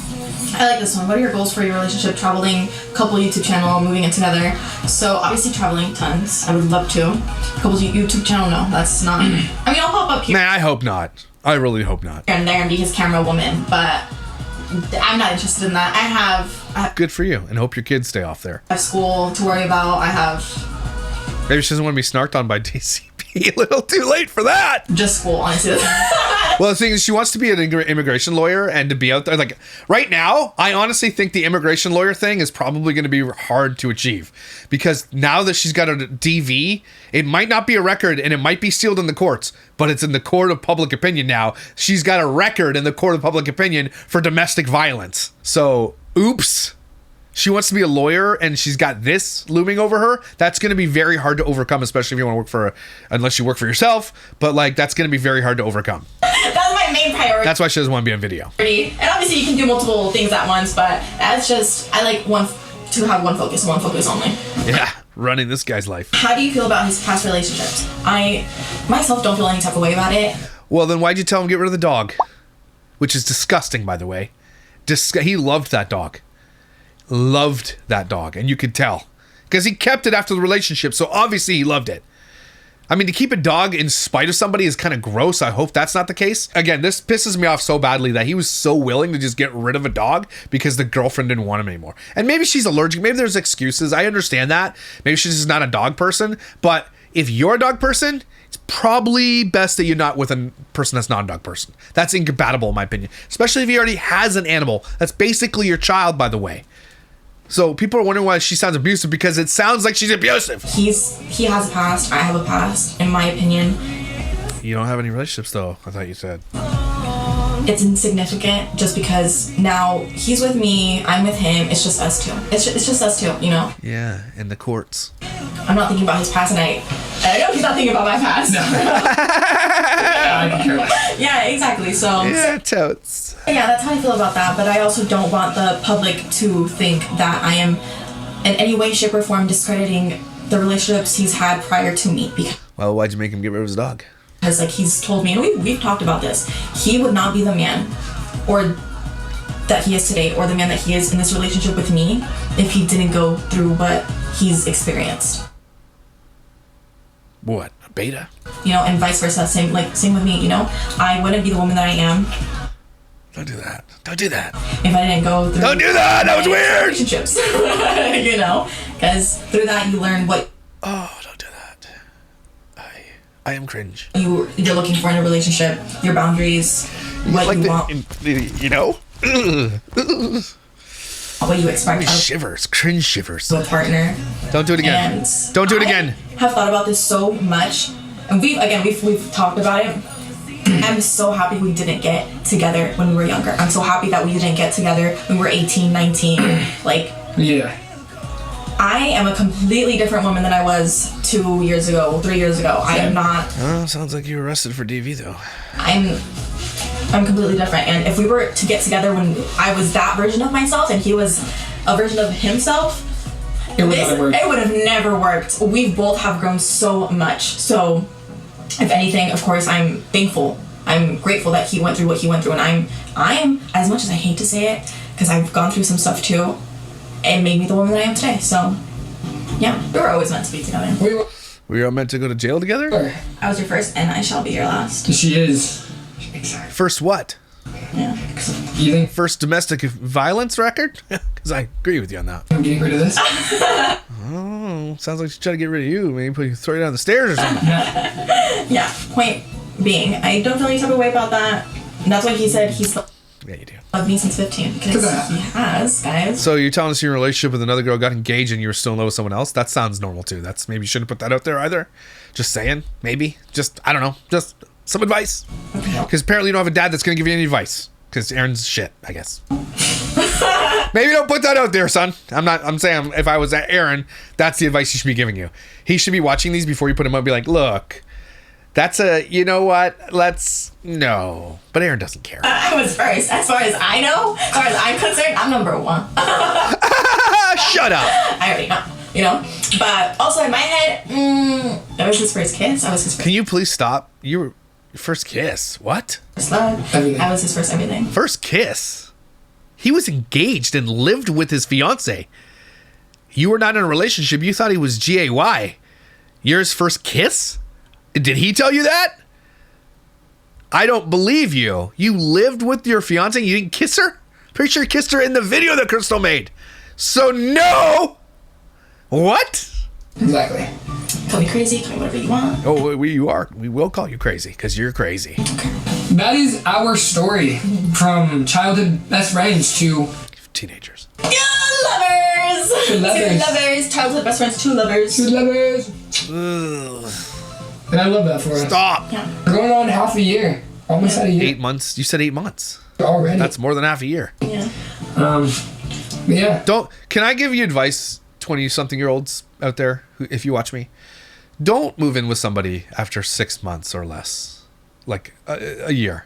I like this one. What are your goals for your relationship? Traveling, couple YouTube channel, moving in together. So obviously traveling tons. I would love to. Couple YouTube channel, no, that's not. I mean, I'll pop up here Man, I hope not. I really hope not. and there and be his camera woman, but I'm not interested in that. I have Good for you, and hope your kids stay off there. school to worry about. I have Maybe she doesn't want to be snarked on by DCP. A little too late for that. just school, honestly. Well, the thing is, she wants to be an immigration lawyer and to be out there. Like, right now, I honestly think the immigration lawyer thing is probably going to be hard to achieve. Because now that she's got a DV, it might not be a record and it might be sealed in the courts, but it's in the court of public opinion now. She's got a record in the court of public opinion for domestic violence. So, oops. She wants to be a lawyer and she's got this looming over her. That's going to be very hard to overcome, especially if you want to work unless you work for yourself. But like, that's going to be very hard to overcome. That's my main priority. That's why she doesn't want to be on video. And obviously you can do multiple things at once, but that's just, I like to have one focus only. Yeah, running this guy's life. How do you feel about his past relationships? I myself don't feel any type of way about it. Well, then why'd you tell him to get rid of the dog? Which is disgusting, by the way. He loved that dog. Loved that dog, and you could tell because he kept it after the relationship, so obviously he loved it. I mean, to keep a dog in spite of somebody is kind of gross. I hope that's not the case. Again, this pisses me off so badly that he was so willing to just get rid of a dog because the girlfriend didn't want him anymore. And maybe she's allergic, maybe there's excuses, I understand that. Maybe she's just not a dog person, but if you're a dog person, it's probably best that you're not with a person that's not a dog person. That's incompatible in my opinion, especially if he already has an animal. That's basically your child, by the way. So people are wondering why she sounds abusive because it sounds like she's abusive. He has a past. I have a past, in my opinion. You don't have any relationships though, I thought you said. It's insignificant just because now he's with me, I'm with him. It's just us two. It's just us two, you know? Yeah, in the courts. I'm not thinking about his past, and I know he's not thinking about my past. I can care less. Yeah, exactly. So Yeah, totes. yeah, that's how I feel about that. But I also don't want the public to think that I am in any way, shape, or form discrediting the relationships he's had prior to me. Well, why'd you make him get rid of his dog? Because like he's told me, and we've talked about this, he would not be the man or that he is today, or the man that he is in this relationship with me, if he didn't go through what he's experienced. What? A beta? You know, and vice versa. Same with me. You know, I wouldn't be the woman that I am Don't do that. Don't do that. if I didn't go through. Don't do that! That was weird! Relationships. You know, because through that you learn what Oh, don't do that. I am cringe. you're looking for in a relationship, your boundaries, what you want, you know? what you expect out Shivers. Cringe shivers. of a partner. Don't do it again. And Don't do it I again. have thought about this so much, and we've talked about it. I'm so happy we didn't get together when we were younger. I'm so happy that we didn't get together when we were 18, 19. Like, Yeah. I am a completely different woman than I was 2 years ago, 3 years ago. I am not. Oh, sounds like you were arrested for DV, though. I'm completely different. And if we were to get together when I was that version of myself and he was a version of himself, It would have never worked. We both have grown so much. So, if anything, of course, I'm thankful. I'm grateful that he went through what he went through, and I am, as much as I hate to say it, because I've gone through some stuff too, it made me the woman that I am today. So, yeah, we were always meant to be together. We were all meant to go to jail together? I was your first, and I shall be your last. She is. Exactly. First what? Yeah. You think First domestic violence record? Because I agree with you on that. I'm getting rid of this? Oh, sounds like she's trying to get rid of you. Maybe throw you down the stairs or something. Yeah. Point being, I don't feel any type of way about that. And that's why he said he's Yeah, you do. loved me since 15. Because he has, guys. So you're telling us you're in a relationship with another girl, got engaged, and you were still in love with someone else? That sounds normal too. That's maybe you shouldn't put that out there either. Just saying, maybe. Just I don't know. Just some advice. Because apparently you don't have a dad that's gonna give you any advice. Because Aaron's shit, I guess. Maybe don't put that out there, son. I'm saying if I was Aaron, that's the advice you should be giving you. He should be watching these before you put him up and be like, look, that's you know what? No. But Aaron doesn't care. I was first. As far as I know, as far as I'm concerned, I'm number one. Shut up. I already know, you know? But also in my head, that was his first kiss. I was his first Can you please stop? You were first kiss. What? love. Everything. I was his first everything. First kiss? He was engaged and lived with his fiance. You were not in a relationship. You thought he was GAY. You're his first kiss? Did he tell you that? I don't believe you. You lived with your fiance and you didn't kiss her? Pretty sure you kissed her in the video that Crystal made. So no! What? Exactly. Call me crazy, call me whatever you want. Oh, you are. We will call you crazy because you're crazy. That is our story from childhood best friends to Teenagers. Yeah, lovers! Two lovers. Two lovers. Childhood best friends, two lovers. two lovers. Ugh. And I love that for us. Stop. Yeah. We're going on half a year. Almost at a year 8 months. You said 8 months. already. That's more than half a year. Yeah. Yeah. Can I give you advice, 20-something-year-olds out there, if you watch me? Don't move in with somebody after 6 months or less. Like a year.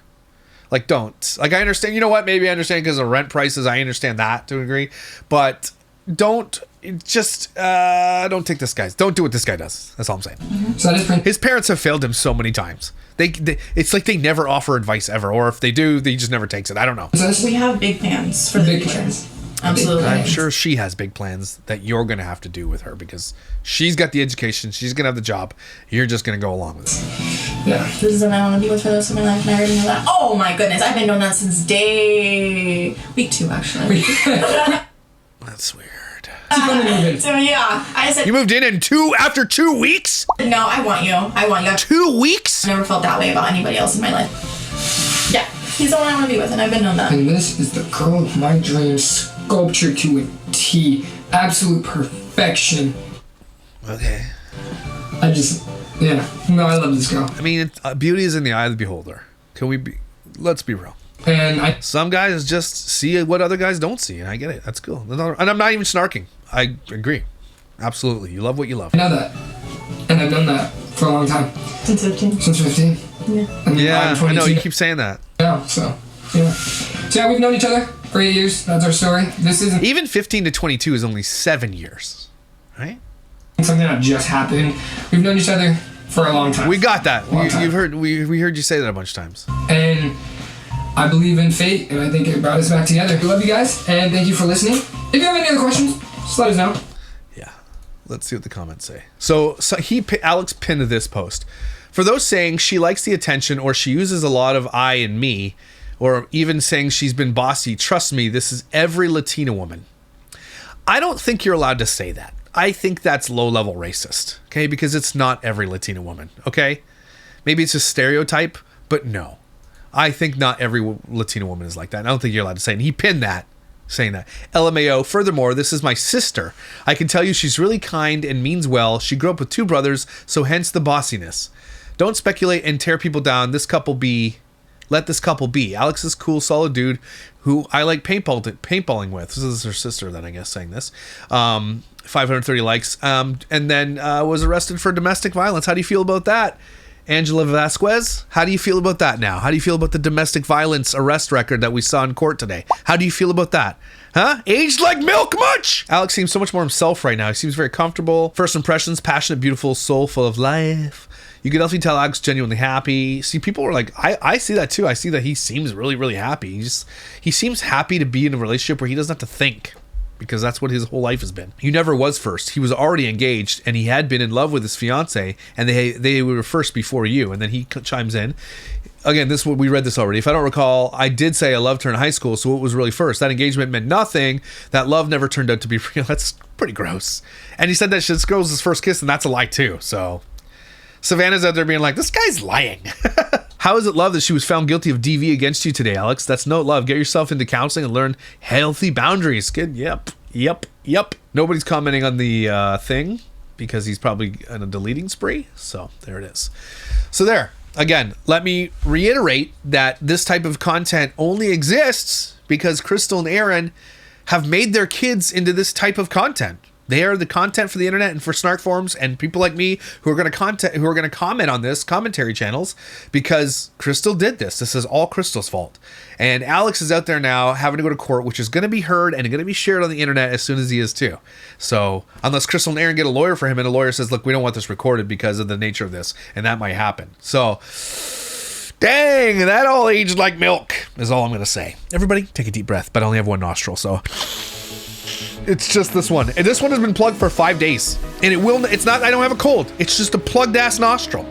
Like, don't. Like, I understand. You know what? Maybe I understand because of rent prices. I understand that to a degree. But don't don't take this guy's. Don't do what this guy does. That's all I'm saying. So that is pretty. His parents have failed him so many times. They it's like they never offer advice ever. Or if they do, he just never takes it. I don't know. So that's We have big plans for the big future. plans. Absolutely. I'm sure she has big plans that you're going to have to do with her because she's got the education. She's going to have the job. You're just going to go along with it. Yeah. This is what I want to be with for the rest of my life, and I already know that. Oh my goodness, I've been knowing that since week 2, actually. That's weird. So yeah, I said You moved in after 2 weeks? no. I want you. I want you. 2 weeks? I've never felt that way about anybody else in my life. Yeah, he's the one I want to be with, and I've been known that. And this is the girl of my dreams, sculptured to a T, absolute perfection. Okay. I love this girl. I mean, beauty is in the eye of the beholder. Let's be real. And Some guys just see what other guys don't see, and I get it. That's cool. And I'm not even snarking. I agree. Absolutely. You love what you love. I know that. And I've done that for a long time. Since 15. Since 15. Yeah. And Yeah, I'm I know. 22 You keep saying that. now, so, yeah. So yeah, we've known each other for 8 years. That's our story. This isn't Even 15 to 22 is only 7 years, right? something that just happened. We've known each other for a long time. We got that. Long time. You've heard. We heard you say that a bunch of times. And I believe in fate, and I think it brought us back together. We love you guys, and thank you for listening. If you have any other questions, just let us know. Yeah. Let's see what the comments say. So Alex pinned this post. For those saying she likes the attention or she uses a lot of I and me, or even saying she's been bossy, trust me, this is every Latina woman. I don't think you're allowed to say that. I think that's low-level racist, okay? Because it's not every Latina woman, okay? Maybe it's a stereotype, but no. I think not every Latina woman is like that. I don't think you're allowed to say it. And he pinned that, saying that. LMAO, furthermore, this is my sister. I can tell you she's really kind and means well. She grew up with 2 brothers, so hence the bossiness. Don't speculate and tear people down. Let this couple be. Alex is cool, solid dude who I like paintballing with. This is her sister then, I guess, saying this. 530 likes. And then was arrested for domestic violence. How do you feel about that? Angela Vasquez, how do you feel about that now? How do you feel about the domestic violence arrest record that we saw in court today? How do you feel about that? Huh? Aged like milk much? Alex seems so much more himself right now. He seems very comfortable. First impressions, passionate, beautiful, soul full of life. You can definitely tell Alex genuinely happy. See, people are like, I see that too. I see that he seems really, really happy. He seems happy to be in a relationship where he doesn't have to think, because that's what his whole life has been. He never was first. He was already engaged, and he had been in love with his fiance, and they were first before you. And then he chimes in. Again, we read this already. If I don't recall, I did say I loved her in high school, so it was really first. That engagement meant nothing. That love never turned out to be real. That's pretty gross. And he said that this girl's his first kiss, and that's a lie too. So Savannah's out there being like, this guy's lying. How is it love that she was found guilty of DV against you today, Alex? That's no love. Get yourself into counseling and learn healthy boundaries. Good. Yep. Nobody's commenting on the thing because he's probably in a deleting spree. So there it is. So there. Again, let me reiterate that this type of content only exists because Crystal and Aaron have made their kids into this type of content. They are the content for the internet and for snark forums and people like me who are going to comment on this commentary channels because Crystal did this. This is all Crystal's fault. And Alex is out there now having to go to court, which is going to be heard and going to be shared on the internet as soon as he is too. So unless Crystal and Aaron get a lawyer for him and a lawyer says, look, we don't want this recorded because of the nature of this, and that might happen. So Dang, that all aged like milk is all I'm gonna say. Everybody, take a deep breath, but I only have one nostril, so it's just this one. And this one has been plugged for 5 days. And it's not, I don't have a cold. It's just a plugged ass nostril.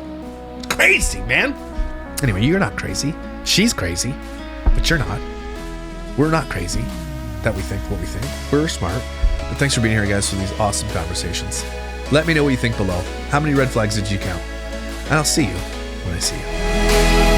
Crazy, man. Anyway, you're not crazy. She's crazy, but you're not. We're not crazy that we think what we think. We're smart. But thanks for being here, guys, for these awesome conversations. Let me know what you think below. How many red flags did you count? And I'll see you when I see you.